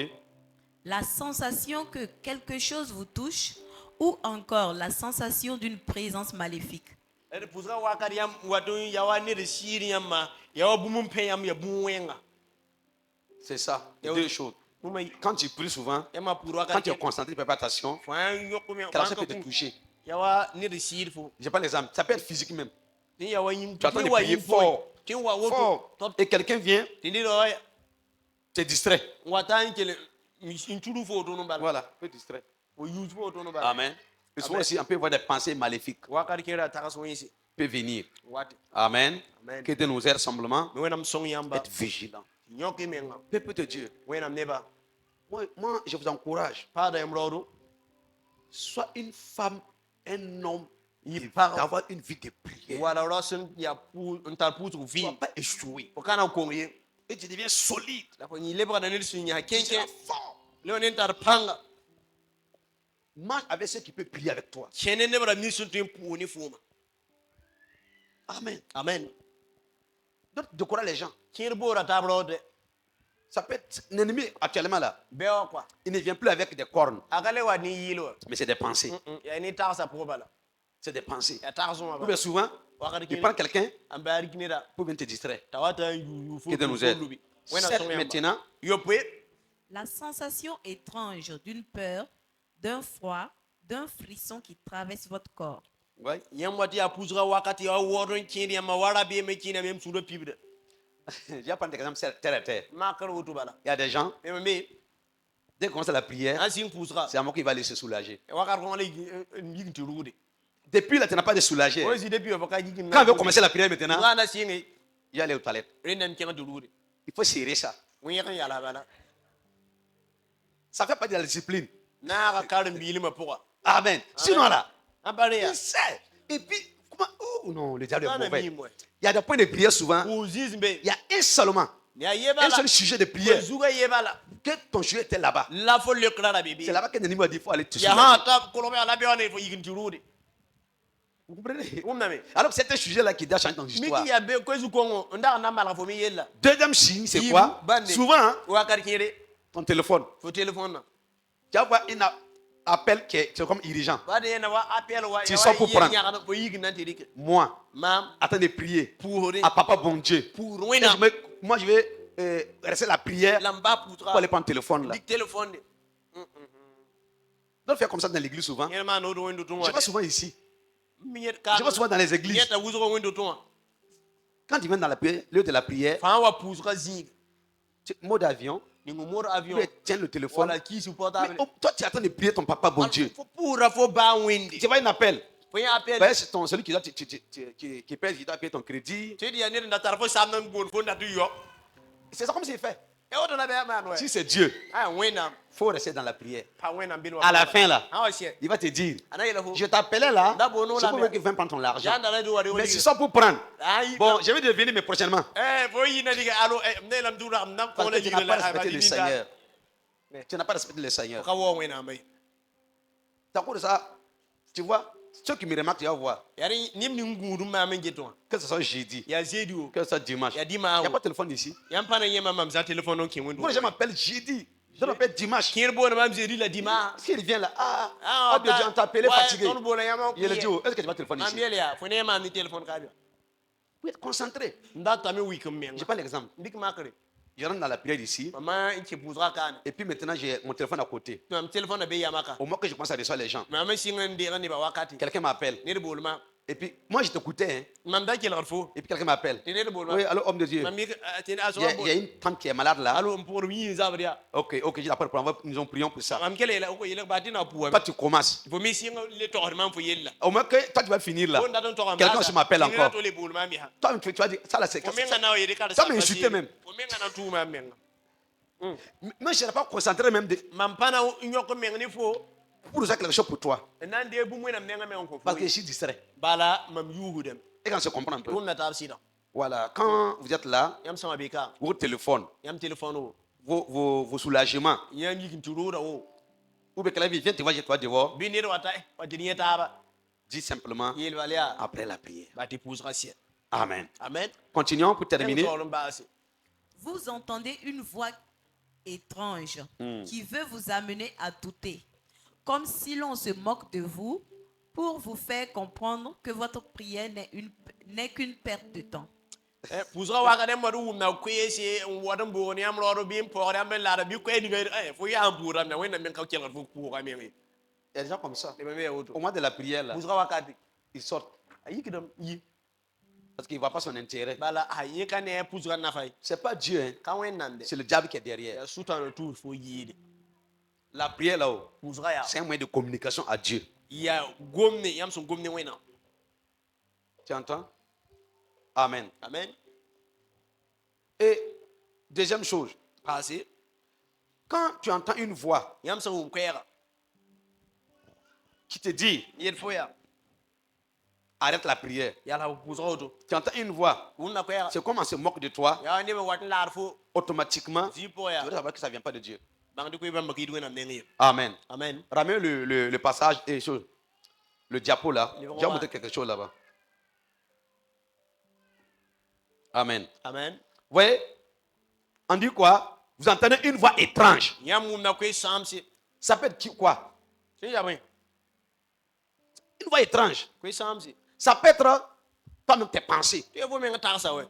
La sensation que quelque chose vous touche ou encore la sensation d'une présence maléfique. C'est ça, deux choses. Quand tu pries souvent, quand tu es concentré, tu ne fais pas attention, quelqu'un peut te toucher. Je prends l'exemple, ça peut être physique même. Tu attends de prier fort, et quelqu'un vient, tu es distrait. Voilà, tu es distrait. Amen. Et souvent aussi, on peut voir des pensées maléfiques. peut venir. What? Amen. Amen. Que Dieu nous aide simplement When I'm song yamba. être vigilants. Nyoki menga. Peuple de Dieu, When I'm never. moi, je vous encourage. Pada emrodo. Sois une femme, un homme, parle. d'avoir une vie de prière. Wala rosun ya pu ntar putu Tu ne vi. vas pas échouer. Okana kongi. Et tu deviens solide. La ko ni lebra na nilsu nya Tu kenke. seras fort. Leo nentar panga. Marche avec ceux qui peuvent prier avec toi. Chene nebra nilsu tin pu ni fuma. Amen. Amen. Donc, décourage les gens. Kirbora tabrode. Ça peut être l'ennemi actuellement là. Beo kwa. Il ne vient plus avec des cornes, Akale wa ni yilo. mais c'est des pensées. Ya ni tarsa probala. C'est des pensées. Ya tarso Ou ma. bien souvent, il prend quelqu'un Ambari kinira. pour venir te distraire. Tawata yu Que Dieu nous aide. Maintenant, Maintenant, La sensation étrange d'une peur, d'un froid, d'un frisson qui traverse votre corps. ouais. yamwati ya puzra wakati ya woron kini ya mawara be me kini même sous le pibre. Je vais prendre des exemples terre à terre. Makar wutubala. Il y a des gens, Me dès qu'on commence la prière, asin puzra. c'est à moi qui va aller se soulager. Wakar ko le yigti rude. Depuis là, tu n'as pas de soulager. Ozi depuis o baka yigin. Quand on veut commencer la prière maintenant, ngana singi il y a les toilettes. renam kenga rude. Il faut serrer ça. Wiya kan yala bala. Ça fait partie de la discipline. Na ka karim bilima pourquoi. Amen. Sinon là, Ambare ya. il sait. Et puis, comment. Oh non, le diable est Kana mauvais. mimwe. Il y a des points de prière souvent. Uzizmbe. Il y a un seulement. Ya Un yebala. seul sujet de prière. Zuga yebala. Que ton sujet était là-bas. La folle clara bébé. C'est là-bas que l'ennemi a dit qu'il faut aller te Ya soulager. ha ta kolome ala be wane fo yigin rude. Vous comprenez? Umname. Alors c'est un sujet là qui doit changer ton histoire. Miki ya be kwezu kongo nda na mala fo mi yella. Deuxième signe, c'est Yibu, quoi? bande. Souvent, hein, Wakar kire ton téléphone. fo téléphone. Tu vas voir un appel qui est comme irrigeant. Wade yana wa appel wa Tu sors pour prendre. Fo yigin nan tirik. Moi, Mam attends de prier pour à Papa bon Dieu. pour Et wena moi, je vais rester la prière lamba pour putra. aller prendre le téléphone là. Dik téléphone. Donc, faire comme ça dans l'église souvent. Yema no do wendo to Je vais souvent ici. Miet ka. Je vais souvent dans les églises. Yeta wuzo wendo to. Quand tu viens dans la prière, lieu de la prière, Fa wa putra zing. mode avion, Ningo mor tu avion. tiens le téléphone. Wala ki Mais, supportable. toi, tu attends de prier ton Papa bon Dieu. Fo pura fo ba wende. Tu vois un appel. Fo ya appel. Ben, c'est celui qui doit, qui paye, il doit payer ton crédit. Tedi ya nere ndatar fo samnan bon fo ndatu yo. C'est ça comme c'est fait. E oto na be man we. Si c'est Dieu, Ah wena. il faut rester dans la prière. Pa wena bilo. À la fin, là, Ah ouais. il va te dire, Ana yela fo. je t'appelais là, D'abord, c'est non, pour la que tu viennes prendre ton argent. Janda na do wari Mais wori. c'est ça pour prendre. Ayi. Bon, je vais devenir, mais prochainement. Fo yi na diga alo ne lam dura am nam Parce ko que la tu n'as diga pas la respecté le Seigneur. Tu n'as pas respecté le Seigneur. Ka wo wena mai. C'est à cause de ça, tu vois, ceux qui me remarquent, tu vas voir, Yari nim ni nguru ma men jeton. que ce soit jeudi, Ya zedio. que ce soit dimanche. Ya Il n'y dima. a pas de téléphone ici. Yam pana yema mam za téléphone on kin wendo. Moi, je m'appelle jeudi. Je m'appelle dimanche. Kin bo na mam zedi la dima. S'il vient là, Ah, bien, on t'a appelé fatigué. Ton bo na yama. Il a dit, oh, est-ce que tu vas téléphone ici? Amielia, fo ne ma ni téléphone ka bi. Vous êtes concentré. Nda ta mi week men. Je prends l'exemple. Ndik makare. Je rentre dans la prière ici. Mama inke buzra kan. Et puis maintenant, j'ai mon téléphone à côté. Mam téléphone na be yamaka. Au moment que je commence à recevoir les gens, Mama singan de ne ba wakati. quelqu'un m'appelle. Ne bolma. Et puis, moi, je t'écoutais. Hein. Mam da kel rfo. Et puis, quelqu'un m'appelle. Ne bolma. Oui, alors, homme de Dieu. Mami tene aso. Il y a une femme qui est malade là. Allo pour wi zabria. Ok, je l'appelle pour envoyer. Nous en prions pour ça. Mam kele la ko yele batina puwa. Toi, tu commences. Fo mi singa le to mam fo yella. Au moment que toi, tu vas finir là. Onda don to am. Quelqu'un se m'appelle encore. To le bolma mi ha. Toi, tu vas dire, ça là, c'est. Fo menga na yele ka. Ça m'a insulté même. Fo menga na tu ma menga. Mais je n'ai pas concentré même Mam pana nyoko menga ni fo. pour faire quelque chose pour toi. Nan de bu mwena menga menga ko. Parce que je suis distrait. Bala mam yuhudem. Et quand on se comprend un peu. Ko na tar sida. Voilà, quand vous êtes là, Yam sama beka. votre téléphone, Yam téléphone o. vos soulagements, Yam yikin turura o. ou bien quelqu'un vient te voir, je te vois dehors, Bi ne wata wa diniya taba. dis simplement Yel walia. après la prière. Ba te pousse rasia. Amen. Amen. Continuons pour terminer. Vous entendez une voix étrange qui veut vous amener à douter, comme si l'on se moque de vous pour vous faire comprendre que votre prière n'est qu'une perte de temps. Poussera waka dem wadu na kwese wadam bo ni am loro bim po am la bi ko ni fo ya ambura na wena men ka kelar fo ko ga men. Il y a des gens comme ça. Le même auto. Au moment de la prière, là, Poussera waka ils sortent. ayi kidam yi. Parce qu'il ne voit pas son intérêt. Bala ayi kan e poussera na fay. Ce n'est pas Dieu, hein. Kan wen nande. C'est le diable qui est derrière. Ya sutan le tour fo yi. La prière là-haut, Poussera ya. c'est un moyen de communication à Dieu. Ya gomne yam son gomne wena. Tu entends? Amen. Amen. Et deuxième chose, Passé. quand tu entends une voix Yam sa ou kwera. qui te dit Yel foya. arrête la prière, Yala pousa auto. tu entends une voix, Unna kwera. c'est comme on se moque de toi, Ya ndebe wat larfo. automatiquement, tu Zipoya. dois savoir que ça ne vient pas de Dieu. Bang de kweba makidou na nengi. Amen. Amen. Ramène le passage et chose. Le diapo là. Je Numéro vais un. montrer quelque chose là-bas. Amen. Amen. Vous voyez? On dit quoi? Vous entendez une voix étrange. Yam na kwe samsi. Ça peut être quoi? C'est jamais. Une voix étrange. Kwe samsi. Ça peut être toi-même tes pensées. Tu veux même tarsa ouais.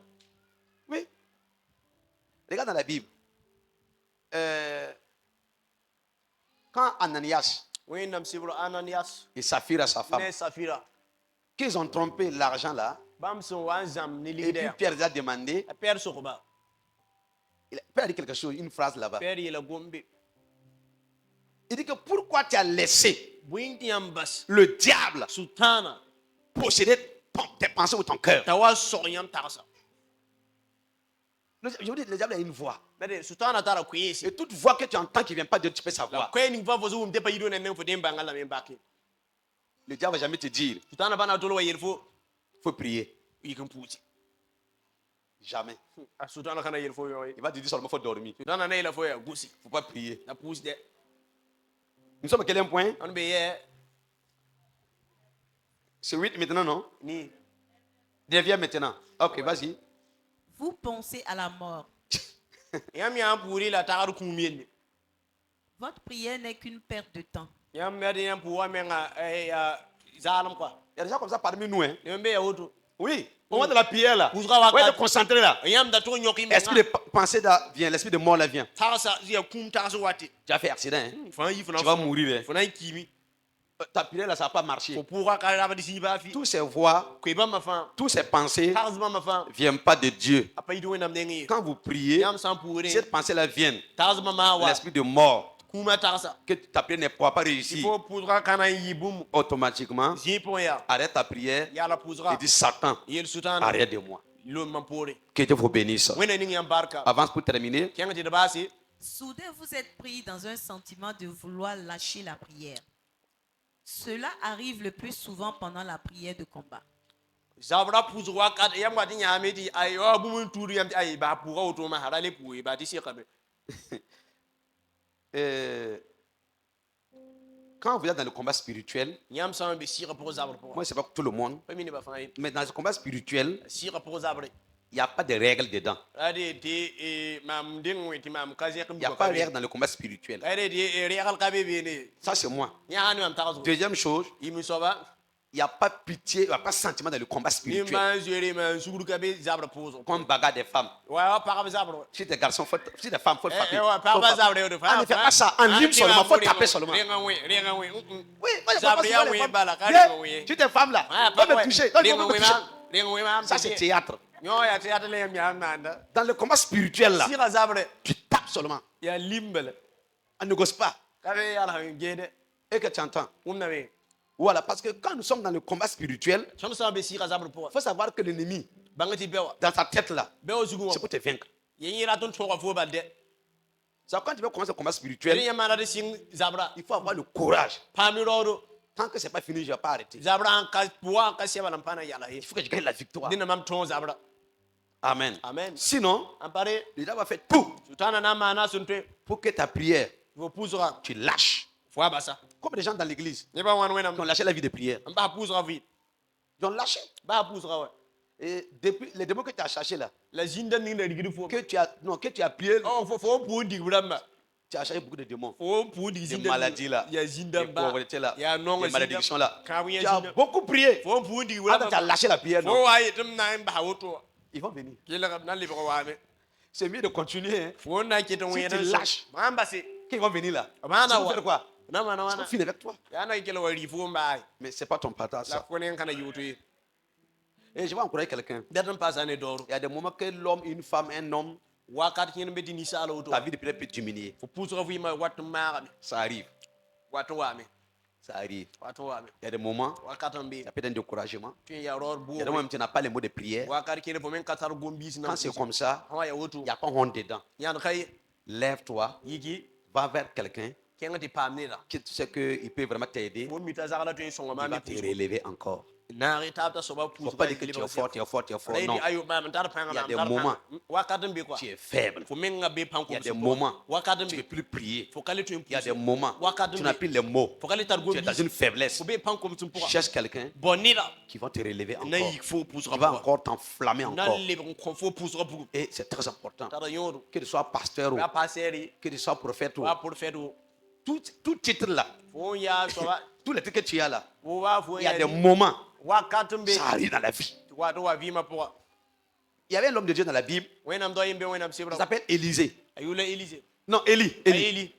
Oui. Regarde dans la Bible. Quand Ananias Oui, nam sibro Ananias. et Saphira, sa femme, Ne Safira. qu'ils ont trompé l'argent là, Bamson wanzam ni et puis leader. Pierre les a demandé, Père sokoba. Pierre a dit quelque chose, une phrase là-bas. Père yela gombe. Il dit que pourquoi tu as laissé Buinti yambas. le diable Sultana. posséder tes pensées ou ton cœur? Tawa soryam tarsa. Je vous dis, le diable a une voix. Mais Sultana tara kwesi. Et toute voix que tu entends qui ne vient pas de Dieu, tu peux savoir. Kwe ni va vozu mtepa yido na nemfo demba ngala membaki. Le diable ne va jamais te dire, Sultana bana tolo wa yelfo. il faut prier. Yikan puti. Jamais. Sultana kana yelfo yo. Il va te dire seulement qu'il faut dormir. Il Sultana na yela fo ya gusi. ne faut pas prier. Na puti de. Nous sommes à quel point? On be ye C'est 8 maintenant, non? ni 9e maintenant. Ok, vas-y. Vous pensez à la mort. yam yam puri la taru kumien. Votre prière n'est qu'une perte de temps. Yam merde yam puwa menga zalam quoi. Il y a des gens comme ça parmi nous. Hein? Yam be ya auto. Oui. Au moment de la prière là. Vous avez Ouais, de concentrer là. Yam da to nyoki menga. L'esprit de pensée là vient, l'esprit de mort là vient. Tarsa ya kum tarsa wati. Tu as fait accident. Hein? Fan yi fana. Tu vas mourir. Hein? Fana kimi. Ta prière là, ça n'a pas marché. Ko pourra ka ba disi ba fi. Toutes ces voix, Kweba ma fan. toutes ces pensées Tarzba ma fan. ne viennent pas de Dieu. Apa yido nam nengi. Quand vous priez, Yam sans pourrir. cette pensée là vient. Tarzba ma wa. L'esprit de mort, Kuma tarsa. que ta prière ne pourra pas Il réussir. faut pourra kana yibum. Automatiquement, Zipon ya. arrête ta prière Ya la et pousra. dis Satan, Yel Sultana. arrête de moi. Lo mampore. Que Dieu vous bénisse. Wena ningi yam barka. Avance pour terminer. Kenga de basi. Soudain, vous êtes pris dans un sentiment de vouloir lâcher la prière. Cela arrive le plus souvent pendant la prière de combat. Zabra puzwa kat yam wati nyame di ay o bu mun turu yam ay ba pura auto ma harale puwe ba ti sekabe. Quand vous êtes dans le combat spirituel, Yam sans be sira pour zabra pour. moi, c'est pas pour tout le monde, Pas mini ba fan. mais dans le combat spirituel, Sira pour zabre. il n'y a pas de règles dedans. Ade de mam ding weti mam kaze kum Il n'y a pas de règles dans le combat spirituel. Ade de real kabe bene. Ça, c'est moi. Ya hanu am tazo. Deuxième chose, Imi soba. il n'y a pas pitié, il n'y a pas sentiment dans le combat spirituel. Nimba jere man suguru kabe zabra pour. Comme bagarre des femmes. Wa pa ka zabra. Si des garçons, si des femmes, il faut frapper. Wa pa Faut ba frapper. zabra de fa. Ah, ne fais pas ça. En ligne seulement, il faut taper seulement. Oui, Renga we. moi, je ne Zabra pas ya souvent les we femmes. bala ka Viens, we. tu t'es femme là. Va me toucher. Non, il faut me toucher. Ça, c'est théâtre. Ya théâtre le yam manda. Dans le combat spirituel là, Sira zabra. tu tapes seulement. Ya limbele. On ne négocie pas. Kabe ya la gede. Et que tu entends. Umna we. Voilà, parce que quand nous sommes dans le combat spirituel, Cham sa be sira zabra pour. il faut savoir que l'ennemi, Bangati bewa. dans sa tête là, Bewa sugu. c'est pour te vaincre. Yengi raton choka fo balde. Ça, quand tu veux commencer le combat Tere spirituel, yamana de sing zabra. il faut avoir le courage. Pamirodo. Tant que ce n'est pas fini, je ne vais pas arrêter. Zabra an ka puwa an ka seba lampana yala he. Il faut que je gagne la victoire. Dina mam ton zabra. Amen. Amen. Sinon, Ampare. le diable va faire tout Sultana na mana sunte. pour que ta prière, Vo puzra. tu lâches. Fo abasa. Comme les gens dans l'église Ne ba wan wenam. qui ont lâché la vie de prière. Ba puzra vi. Ils ont lâché. Ba puzra wa. Et depuis les démons que tu as cherchés là, La jinda ni na digiri fo. que tu as prié, Oh fo pu di bramba. tu as cherché beaucoup de démons. Fo pu di Des jinda. maladies là, Ya jinda des ba. pauvretés là, Ya non des malédictions là. Ka wi Tu as jinda. beaucoup prié. Fo pu di Quand tu as bramba. lâché la prière, Fo non, wa yitum na ba woto. ils vont venir. Kila ka na libro wa me. C'est mieux de continuer. Hein. Fo na keton Si wi tu lâches, Mamba se. qu'ils vont venir là. Mana Ils vont wa. faire quoi? Na mana Ils vont wana. finir avec toi. Ya na kila wa rifo mba. Mais ce n'est pas ton partage La ça. konen kana yuto yi. Et je vais encourager quelqu'un. Datan pasa ne doro. Il y a des moments que l'homme, une femme, un homme, Wakat kin beti ni sala auto. ta vie de prière peut diminuer. Fo puzra vi ma wat ma. Ça arrive. Watu wa me. Ça arrive. Il y a des moments, il y a peut-être un découragement. Il y a des moments où tu n'as pas les mots de prière. Quand c'est comme ça, il n'y a pas honte dedans. Lève-toi, va vers quelqu'un qui tu sais qu'il peut vraiment t'aider. Il va te relever encore. Il ne faut pas dire que tu es fort, tu es fort, tu es fort. Non. Il y a des moments où tu es faible. Il y a des moments où tu ne peux plus prier. Il y a des moments où tu n'as plus les mots. Tu es dans une faiblesse. Cherche quelqu'un qui va te relever encore. Qui va encore t'enflammer encore. Et c'est très important. Que tu sois pasteur ou que tu sois prophète ou tout titre là. Tous les trucs que tu as là. Il y a des moments. Ça arrive dans la vie. Il y avait un homme de Dieu dans la Bible. Il s'appelle Élisée. Non, Élie. Élie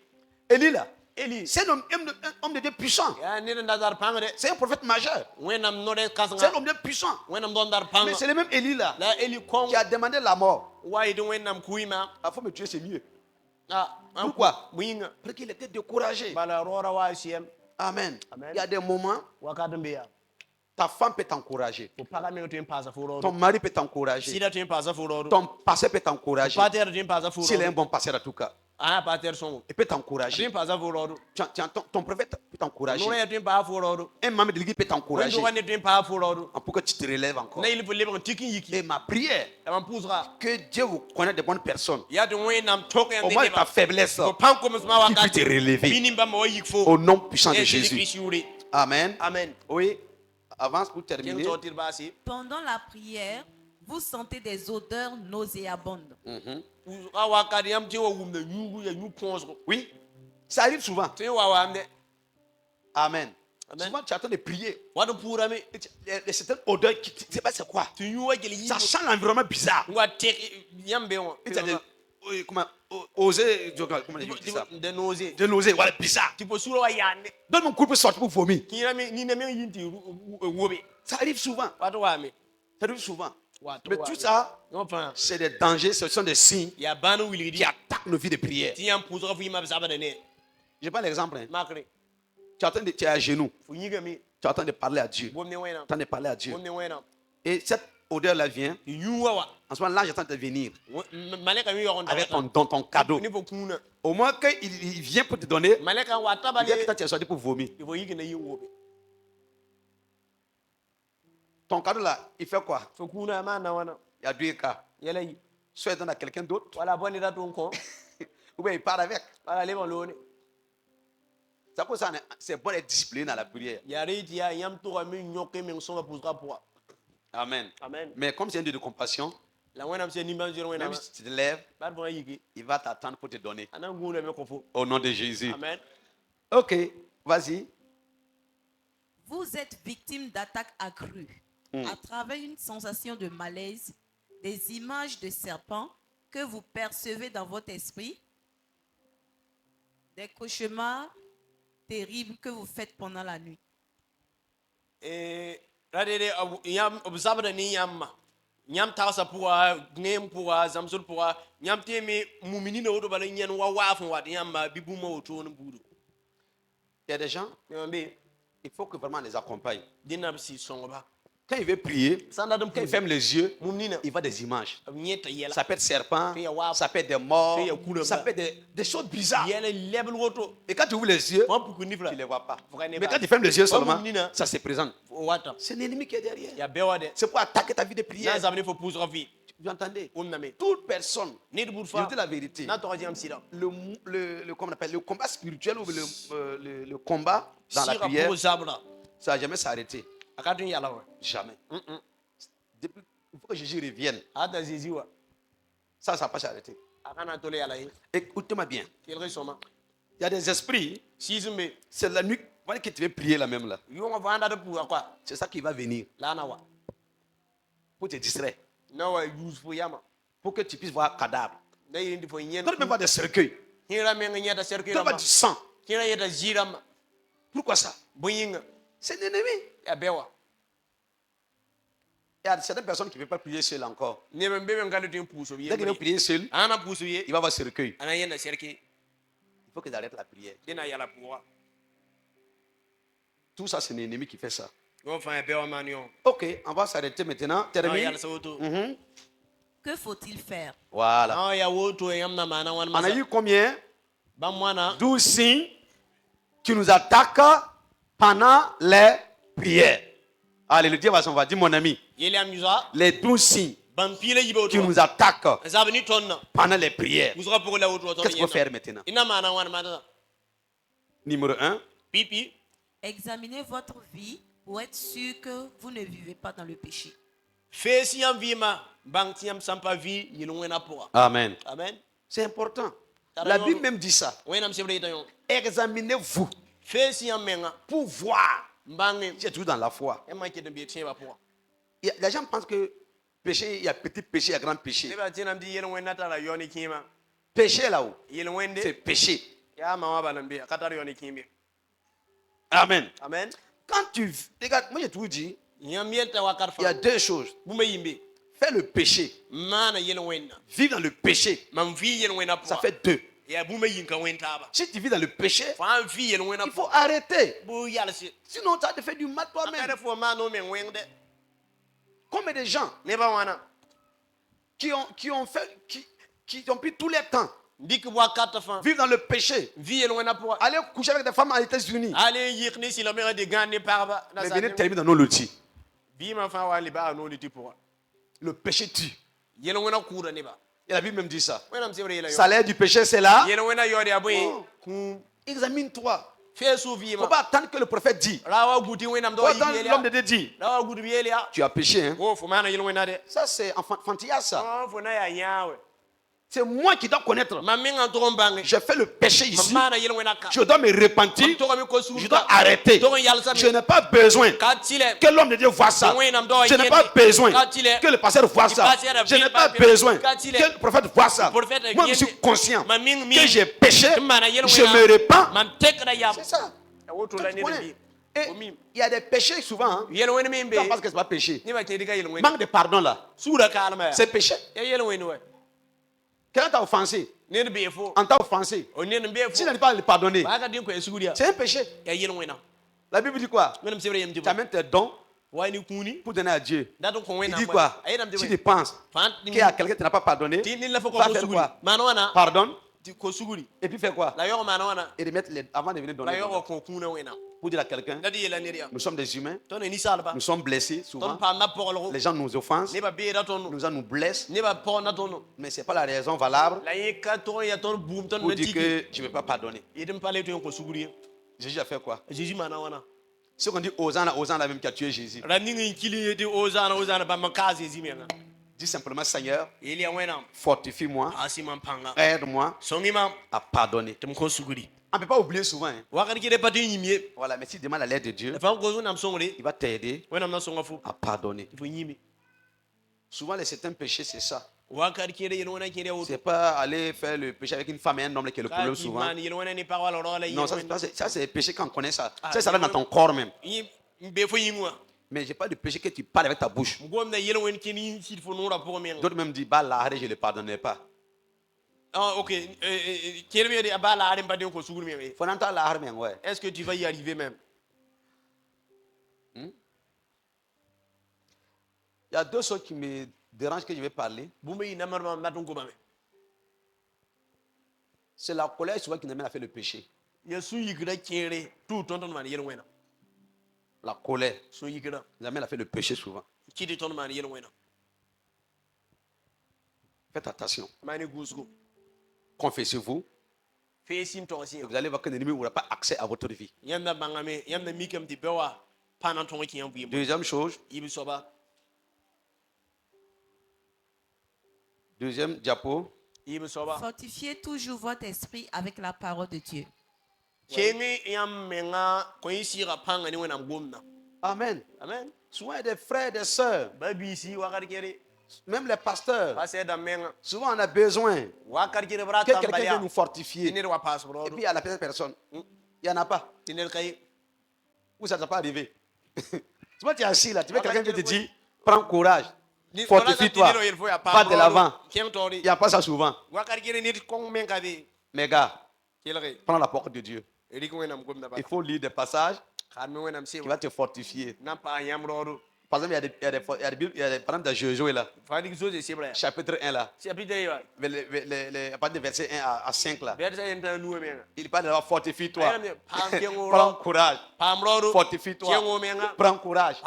là. C'est un homme de Dieu puissant. C'est un prophète majeur. C'est un homme de Dieu puissant. Mais c'est le même Élie là qui a demandé la mort. Il faut me tuer, c'est mieux. Pourquoi? Parce qu'il était découragé. Amen. Il y a des moments, ta femme peut t'encourager. Ton mari peut t'encourager. Ton pasteur peut t'encourager. S'il est un bon pasteur en tout cas. Il peut t'encourager. Ton prophète peut t'encourager. Un membre de l'église peut t'encourager. Pour que tu te relèves encore. Et ma prière, que Dieu vous connaisse de bonnes personnes. Au moins ta faiblesse, qui peut te relever. Au nom puissant de Jésus. Amen. Oui. Avance pour terminer. Pendant la prière, vous sentez des odeurs nauséabondes. Oui, ça arrive souvent. Amen. Souvent, tu attends de prier. Et c'est une odeur qui ne sais pas c'est quoi. Ça sent l'environnement bizarre. Et tu as des, comment, oser, comment dire ça? De nausées, voilà, bizarre. Donne mon coup pour sortir pour vomir. Ça arrive souvent. Ça arrive souvent. Mais tout ça, c'est des dangers, ce sont des signes qui attaquent nos vies de prière. Je prends l'exemple. Tu es à genoux. Tu es en train de parler à Dieu. Et cette odeur-là vient. En ce moment-là, j'attends de venir. Avec ton cadeau. Au moins qu'il vient pour te donner, il dit que tu es sorti pour vomir. Ton cadeau là, il fait quoi? Il y a deux cas. Soit il donne à quelqu'un d'autre, ou bien il part avec. C'est pour ça que c'est bon d'être discipliné dans la prière. Amen. Mais comme c'est un Dieu de compassion, même si tu te lèves, il va t'attendre pour te donner. Au nom de Jésus. Amen. Ok, vas-y. Vous êtes victime d'attaques accrues à travers une sensation de malaise, des images de serpents que vous percevez dans votre esprit, des cauchemars terribles que vous faites pendant la nuit. Il y a des gens, il faut que vraiment on les accompagne. Quand il veut prier, quand il ferme les yeux, il voit des images. Ça peut être serpent, ça peut être des morts, ça peut être des choses bizarres. Et quand tu ouvres les yeux, tu ne les vois pas. Mais quand tu fermes les yeux seulement, ça se présente. C'est l'ennemi qui est derrière. C'est pour attaquer ta vie de prière. Vous entendez? Toute personne, je vous dis la vérité, le combat spirituel ou le combat dans la prière, ça ne va jamais s'arrêter. Jamais. Depuis, il faut que Jésus revienne. Ça ne va pas s'arrêter. Écoutez-moi bien. Il y a des esprits, c'est la nuit que tu veux prier là même là. C'est ça qui va venir. Pour te distraire. Pour que tu puisses voir un cadavre. Donne même pas des cercueils. Donne pas du sang. Pourquoi ça? C'est l'ennemi. Il y a certaines personnes qui ne veulent pas prier seul encore. Dès qu'il veut prier seul, il va avoir cercueil. Il faut qu'ils arrêtent la prière. Tout ça, c'est l'ennemi qui fait ça. Enfin, Ok, on va s'arrêter maintenant. Termine. Que faut-il faire? Voilà. On a eu combien? 12 signes qui nous attaquent pendant les prières. Alléluia, on va dire mon ami. Les 12 signes qui nous attaquent pendant les prières. Qu'est-ce qu'il faut faire maintenant? Numéro 1. Examinez votre vie pour être sûr que vous ne vivez pas dans le péché. Amen. Amen. C'est important. La Bible même dit ça. Examinez-vous pour voir. C'est toujours dans la foi. Les gens pensent que péché, il y a petit péché, il y a grand péché. Péché là-haut, c'est péché. Amen. Amen. Quand tu... Regarde, moi j'ai toujours dit, il y a deux choses. Faire le péché, vivre dans le péché, ça fait deux. Si tu vis dans le péché, il faut arrêter. Sinon, tu as fait du mal toi-même. Combien de gens qui ont pris tous les temps vivre dans le péché, aller coucher avec des femmes aux États-Unis, mais venir terminer dans nos lotis. Le péché tue. Et la Bible même dit ça. Salaire du péché, c'est là. Oh. Examine-toi. Il ne faut pas attendre que le prophète dit. Faut attendre l'homme de Dieu dit. Tu as péché. Hein? Ça, c'est enfantillage, ça. C'est moi qui dois connaître. Je fais le péché ici. Je dois me repentir. Je dois arrêter. Je n'ai pas besoin que l'homme de Dieu voit ça. Je n'ai pas besoin que le pasteur voit ça. Je n'ai pas besoin que le prophète voit ça. Moi, je suis conscient que j'ai péché. Je me repens. C'est ça. Et il y a des péchés souvent. Hein. Parce que ce n'est pas péché. Manque de pardon là. C'est péché. Quelqu'un t'a offensé. On t'a offensé. Si tu n'as pas à le pardonner, c'est un péché. La Bible dit quoi? Tu amènes tes dons pour donner à Dieu. Il dit quoi? Si tu penses qu'il y a quelqu'un qui n'a pas pardonné, va faire quoi? Pardonne. Et puis faire quoi? Et remettre avant de venir donner. Pour dire à quelqu'un, nous sommes des humains, nous sommes blessés souvent, les gens nous offensent, les gens nous blessent, mais ce n'est pas la raison valable pour dire que tu ne veux pas pardonner. Jésus a fait quoi? Ce qu'on dit Hosanna, Hosanna même qui a tué Jésus. Dis simplement, Seigneur, fortifie-moi, aide-moi à pardonner. On ne peut pas oublier souvent. Hein. Voilà, mais si tu demandes l'aide de Dieu, il va t'aider à pardonner. Souvent, les certains péchés, c'est ça. C'est pas aller faire le péché avec une femme et un homme qui est le problème souvent. Non, ça c'est le péché quand on connaît ça. Ça rentre dans ton corps même. Mais je n'ai pas de péché que tu parles avec ta bouche. D'autres même disent, bah là, je ne le pardonnerai pas. Ok. Est-ce que tu vas y arriver même? Il y a deux choses qui me dérangent que je vais parler. C'est la colère souvent qui nous amène à faire le péché. La colère nous amène à faire le péché souvent. Faites attention. Confessez-vous. Vous allez voir que l'ennemi n'aura pas accès à votre vie. Deuxième chose. Deuxième diapo. Fortifiez toujours votre esprit avec la parole de Dieu. Amen. Amen. Souvent, il y a des frères et des sœurs. Même les pasteurs. Souvent, on a besoin que quelqu'un vienne nous fortifier. Et puis, il y a la personne. Il n'y en a pas. Ou ça ne va pas arriver. Souvent, tu es assis là. Tu veux quelqu'un qui te dit, prends courage. Fortifie-toi. Pas de l'avant. Il n'y a pas ça souvent. Mais gars, prends la porte de Dieu. Il faut lire des passages qui va te fortifier. Par exemple, il y a des par exemple, dans Josué là, chapitre 1 là, à partir de verset 1 à 5 là, il parle de la fortifie-toi, prends courage, fortifie-toi, prends courage.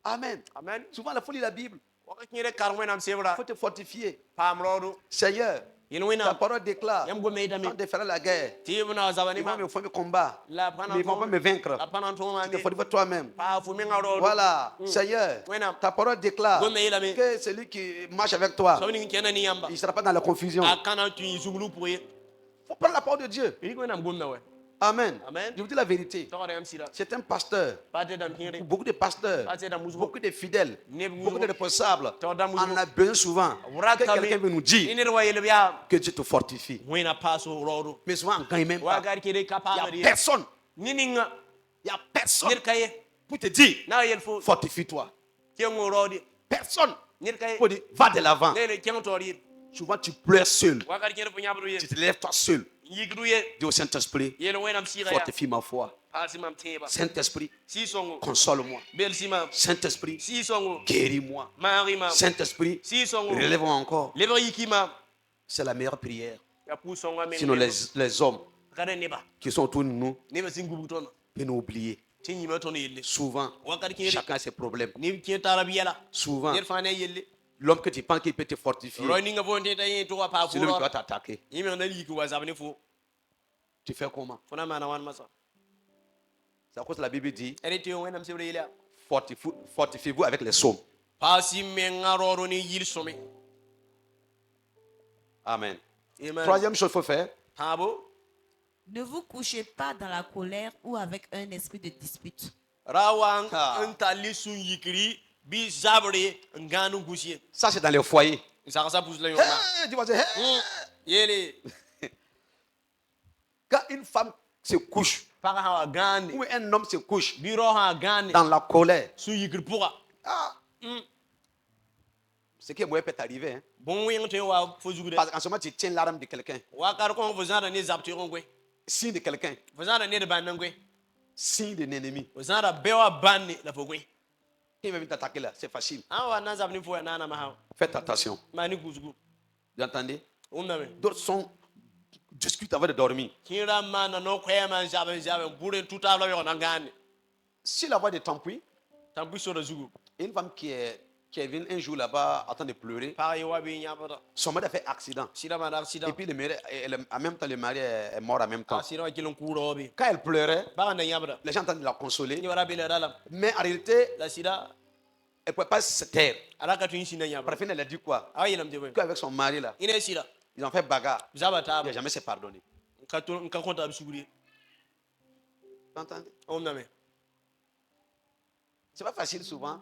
Amen. Souvent, il faut lire la Bible. Il faut te fortifier. Seigneur, ta parole déclare quand défera la guerre. Ils vont me faire le combat, mais ils ne vont pas me vaincre. Tu te fortifie toi-même. Voilà, Seigneur, ta parole déclare que celui qui marche avec toi, il ne sera pas dans la confusion. Il faut prendre la parole de Dieu. Amen. Je vous dis la vérité. C'est un pasteur. Beaucoup de pasteurs, beaucoup de fidèles, beaucoup de responsables. On a besoin souvent que quelqu'un veut nous dire que Dieu te fortifie. Mais souvent, on ne gagne même pas. Il n'y a personne. Il n'y a personne pour te dire fortifie-toi. Personne pour dire va de l'avant. Souvent, tu pleures seul. Tu te lèves toi seul. Dis au Saint-Esprit, fortifie ma foi. Saint-Esprit, console-moi. Saint-Esprit, guéris-moi. Saint-Esprit, relève-moi encore. C'est la meilleure prière. Sinon, les hommes qui sont autour de nous peuvent nous oublier. Souvent, chacun a ses problèmes. Souvent, l'homme que tu penses qu'il peut te fortifier, c'est lui qui va t'attaquer. Tu fais comment? C'est à cause que la Bible dit fortifiez-vous avec les psaumes. Amen. Troisième chose qu'il faut faire. Ne vous couchez pas dans la colère ou avec un esprit de dispute. Ça, c'est dans les foyers. Quand une femme se couche, ou un homme se couche dans la colère, ce qui est mauvais peut t'arriver. Hein? Parce qu'en ce moment, tu tiens l'arme de quelqu'un. Signe de quelqu'un. Signe d'un ennemi. Qui va venir t'attaquer là? C'est facile. Faites attention. Vous entendez? D'autres sont discutent avant de dormir. Si la voix de Tampui, une femme qui est venue un jour là-bas en train de pleurer, son mari a fait accident. Et puis en même temps, le mari est mort en même temps. Quand elle pleurait, les gens entendaient la consoler. Mais en réalité, elle ne pouvait pas se taire. Après, elle a dit quoi? Qu'avec son mari là, ils ont fait bagarre. Il n'a jamais se pardonné. Vous entendez? C'est pas facile souvent.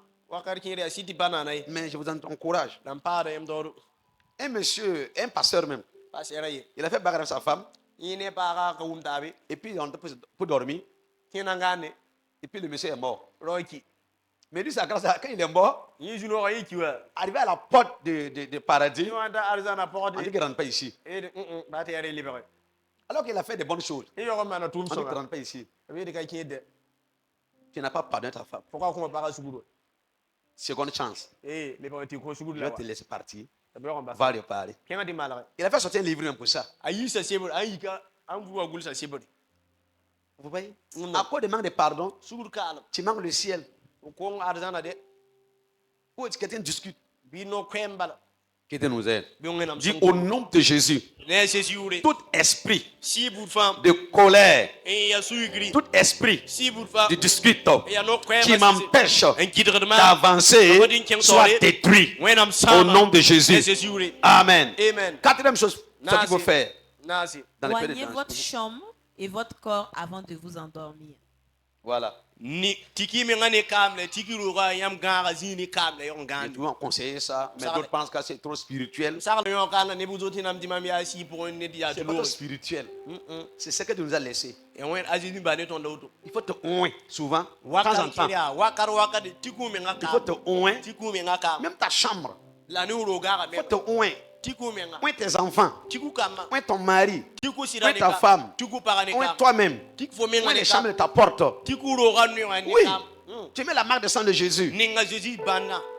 Mais je vous encourage. Un monsieur, un pasteur même, il a fait bagarre avec sa femme. Et puis il est entré pour dormir. Et puis le monsieur est mort. Mais lui, ça, quand il est mort, arrivé à la porte de paradis, on dit qu'il ne rentre pas ici. Alors qu'il a fait des bonnes choses. On dit qu'il ne rentre pas ici. Tu n'as pas pardonné ta femme. Seconde chance. Je vais te laisser partir. Va réparer. Il a fait sortir un livre même pour ça. Vous voyez? À cause du manque de pardon, tu manques le ciel. Où est-ce que quelqu'un discute? Quelqu'un nous aide. Dis au nom de Jésus. Tout esprit de colère, tout esprit de dispute qui m'empêche d'avancer soit détruit au nom de Jésus. Amen. Quatrième chose qu'il faut faire. Soignez votre chambre et votre corps avant de vous endormir. Voilà. Nous devons conseiller ça, mais d'autres pensent que c'est trop spirituel. C'est pas trop spirituel. C'est ce que Dieu nous a laissé. Il faut te oint souvent, de temps en temps. Il faut te oint, même ta chambre. Il faut te oint. ou tes enfants, ou ton mari, ou ta femme, ou toi-même, ou les chambres de ta porte. Oui, tu mets la marque de sang de Jésus.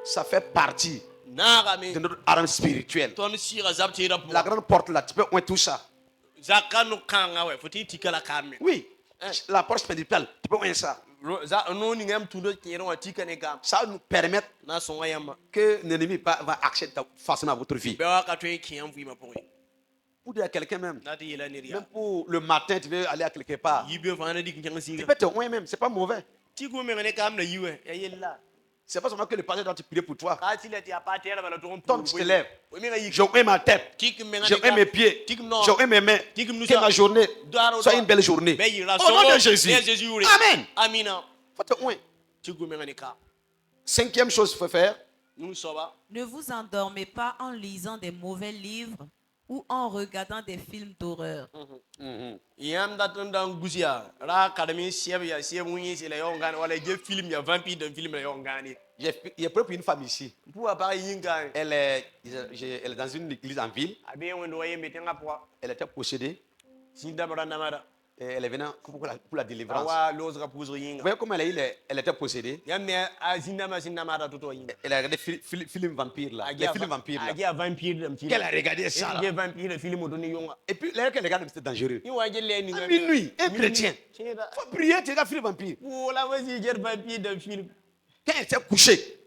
Ça fait partie de notre arme spirituelle. La grande porte là, tu peux tout ça. Oui, la porte spirituelle, tu peux ça. Ça va nous permettre que l'ennemi va accéder facilement à votre vie. Pour dire à quelqu'un même pour le matin, tu veux aller à quelque part. Tu peux te oindre même, c'est pas mauvais. C'est pas seulement que le pasteur doit te prier pour toi. Toi, tu te lèves. Je oins ma tête. Je oins mes pieds. Je oins mes mains. Que ma journée soit une belle journée. Au nom de Jésus. Amen. Faut te oindre. 5e chose qu'il faut faire. Ne vous endormez pas en lisant des mauvais livres ou en regardant des films d'horreur. Il y a propre une femme ici. Elle est dans une église en ville. Elle était possédée. Et elle est venue pour la délivrance. Vous voyez comment elle était possédée? Elle a regardé film vampire là. Les films vampires là. Qu'elle a regardé ça là. Et puis là qu'elle regarde, c'était dangereux. À minuit, un chrétien. Il faut prier, tu regardes film vampire. Quand elle s'est couchée.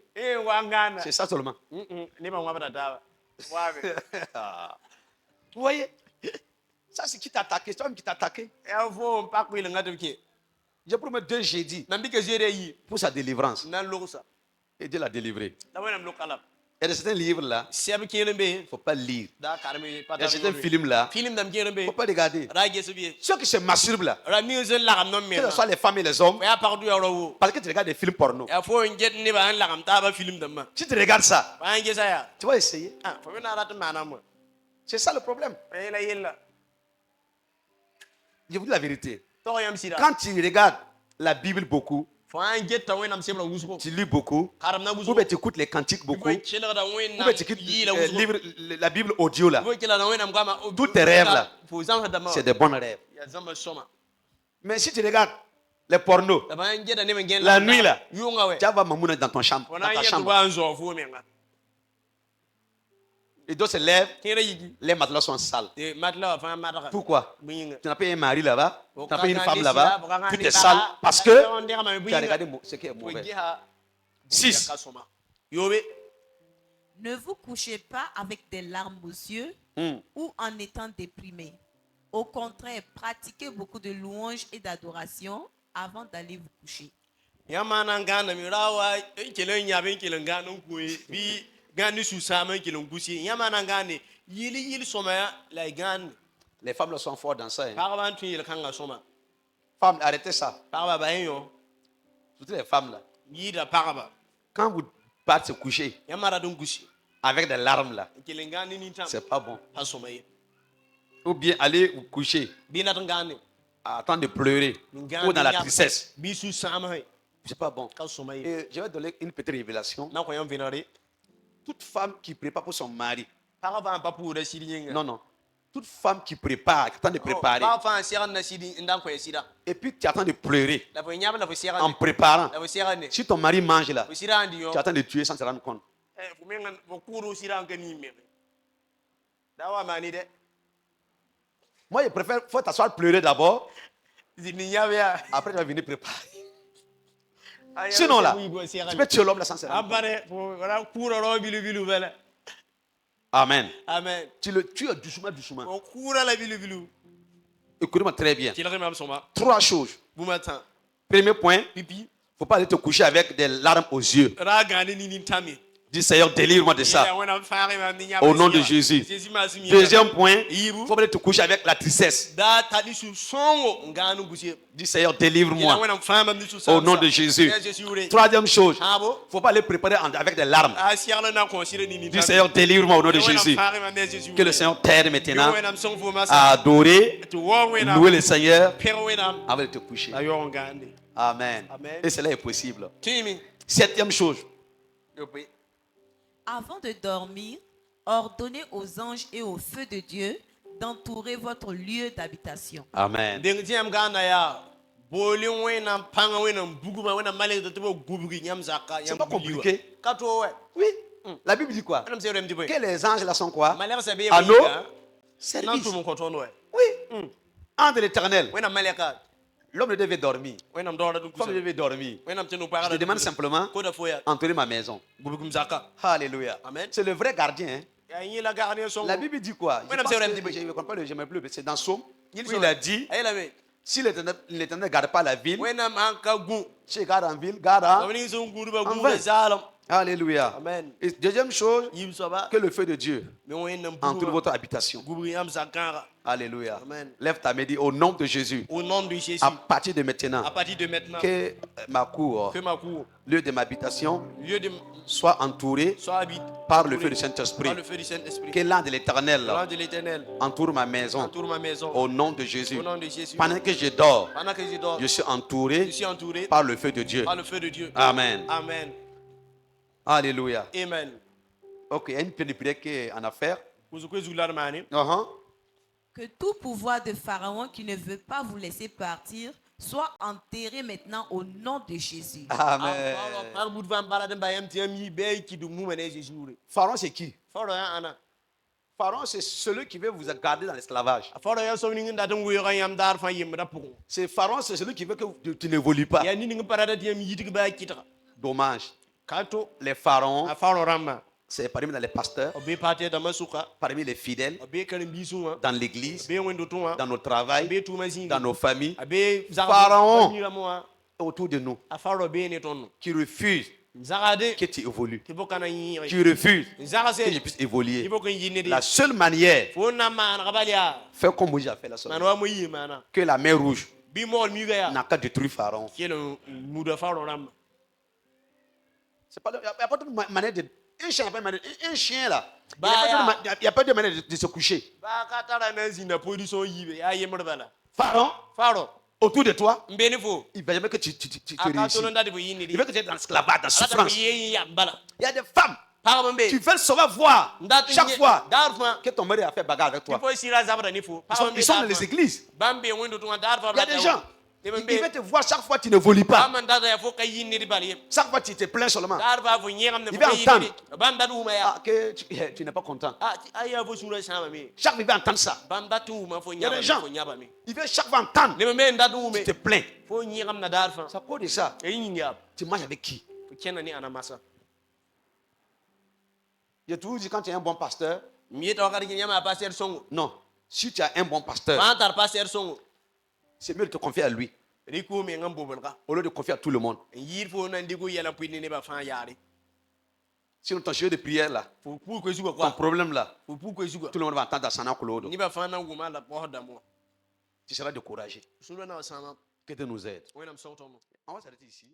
C'est ça seulement. Vous voyez? Ça, c'est qui t'a attaqué. C'est toi-même qui t'a attaqué. J'ai promis 2 jeudis pour sa délivrance. Et Dieu l'a délivré. Il y a certains livres là, il ne faut pas lire. Il y a certains films là, il ne faut pas regarder. Ceux qui se masturbent là, que ce soit les femmes et les hommes, parce que tu regardes des films porno. Si tu regardes ça, tu vas essayer. C'est ça le problème. Je vous dis la vérité. Quand tu regardes la Bible beaucoup, tu lis beaucoup, ou bien tu écoutes les cantiques beaucoup, ou bien tu écoutes la Bible audio là, tous tes rêves là, c'est des bons rêves. Mais si tu regardes les pornos, la nuit là, tu vas voir Mamouna dans ta chambre. Et d'autres se lèvent, les matelas sont sales. Pourquoi? Tu n'as pas un mari là-bas, tu n'as pas une femme là-bas, tout est sale parce que tu as regardé ce qui est mauvais. 6. Ne vous couchez pas avec des larmes aux yeux ou en étant déprimé. Au contraire, pratiquez beaucoup de louanges et d'adoration avant d'aller vous coucher. Les femmes sont fortes dans ça. Femmes, arrêtez ça. Toutes les femmes là. Quand vous partez se coucher avec des larmes là, c'est pas bon. Ou bien aller vous coucher à temps de pleurer ou dans la tristesse. C'est pas bon. Et je vais donner une petite révélation. Toute femme qui prépare pour son mari. Non. Toute femme qui prépare, qui attend de préparer. Et puis tu attends de pleurer en préparant. Si ton mari mange là, tu attends de tuer sans se rendre compte. Moi je préfère, faut t'asseoir pleurer d'abord. Après tu vas venir préparer. Sinon là, tu peux tuer l'homme là sans se rendre compte. Amen. Tu le tues doucement. Écoute-moi très bien. 3 choses. Premier point, il ne faut pas aller te coucher avec des larmes aux yeux. Dis Seigneur, délivre-moi de ça. Au nom de Jésus. Deuxième point, il ne faut pas aller te coucher avec la tristesse. Dis Seigneur, délivre-moi. Au nom de Jésus. Troisième chose, il ne faut pas aller préparer avec des larmes. Dis Seigneur, délivre-moi au nom de Jésus. Que le Seigneur t'aide maintenant à adorer, louer le Seigneur avant de te coucher. Amen. Et cela est possible. 7e chose. Avant de dormir, ordonnez aux anges et au feu de Dieu d'entourer votre lieu d'habitation. Amen. C'est pas compliqué. Oui. La Bible dit quoi? Que les anges là sont quoi? À nos services. Oui. Ange de l'Éternel. L'homme devait dormir. La femme devait dormir. Je te demande simplement entourer ma maison. Alléluia. C'est le vrai gardien. Hein? La Bible dit quoi? Je ne comprends pas, je ne plus. C'est dans Somme. Il a dit, si l'Éternel ne garde pas la ville, si garde en ville, garde en vain. Alléluia. Amen. Et deuxième chose, que le feu de Dieu entoure votre habitation. Alléluia. Amen. Lève ta main et dis au nom de Jésus. Au nom de Jésus. À partir de maintenant, que ma cour, lieu de ma habitation, soit entouré par le feu du Saint-Esprit. Que l'an de l'Éternel entoure ma maison. Au nom de Jésus. Pendant que je dors, je suis entouré par le feu de Dieu. Amen. Amen. Alléluia. Amen. Ok, il y a une petite prière qui est en affaire. Que tout pouvoir de Pharaon qui ne veut pas vous laisser partir soit enterré maintenant au nom de Jésus. Amen. Pharaon, c'est qui? Pharaon, c'est celui qui veut vous garder dans l'esclavage. C'est Pharaon, c'est celui qui veut que tu n'évolues pas. Dommage. Les pharaons, c'est parmi les pasteurs, parmi les fidèles, dans l'église, dans nos travail, dans nos familles. Pharaon autour de nous qui refuse que tu évolues, qui refuse que je puisse évoluer. La seule manière, faire comme Moïse a fait la seule, que la mer rouge n'a qu'à détruire Pharaon. Il n'y a pas de manière de... Un chien là, il n'y a pas de manière de se coucher. Pharaon, autour de toi, il ne va jamais que tu réussisses. Il veut que tu es dans l'esclavage, dans la souffrance. Il y a des femmes, tu veux seulement voir chaque fois que ton mari a fait bagarre avec toi. Ils sont dans les églises. Il y a des gens. Il veut te voir chaque fois que tu n'évolues pas. Chaque fois que tu te plains seulement. Il veut entendre que tu n'es pas content. Chaque fois il veut entendre ça. Il y a des gens. Il veut chaque fois entendre que tu te plains. C'est à cause de ça. Tu manges avec qui? J'ai toujours dit quand tu es un bon pasteur. Non. Si tu as un bon pasteur, c'est mieux de te confier à lui au lieu de confier à tout le monde. Sinon ton chevet de prière là, ton problème là, tout le monde va entendre à Sana Kolodo. Tu seras découragé. Que Dieu nous aide. On va s'arrêter ici.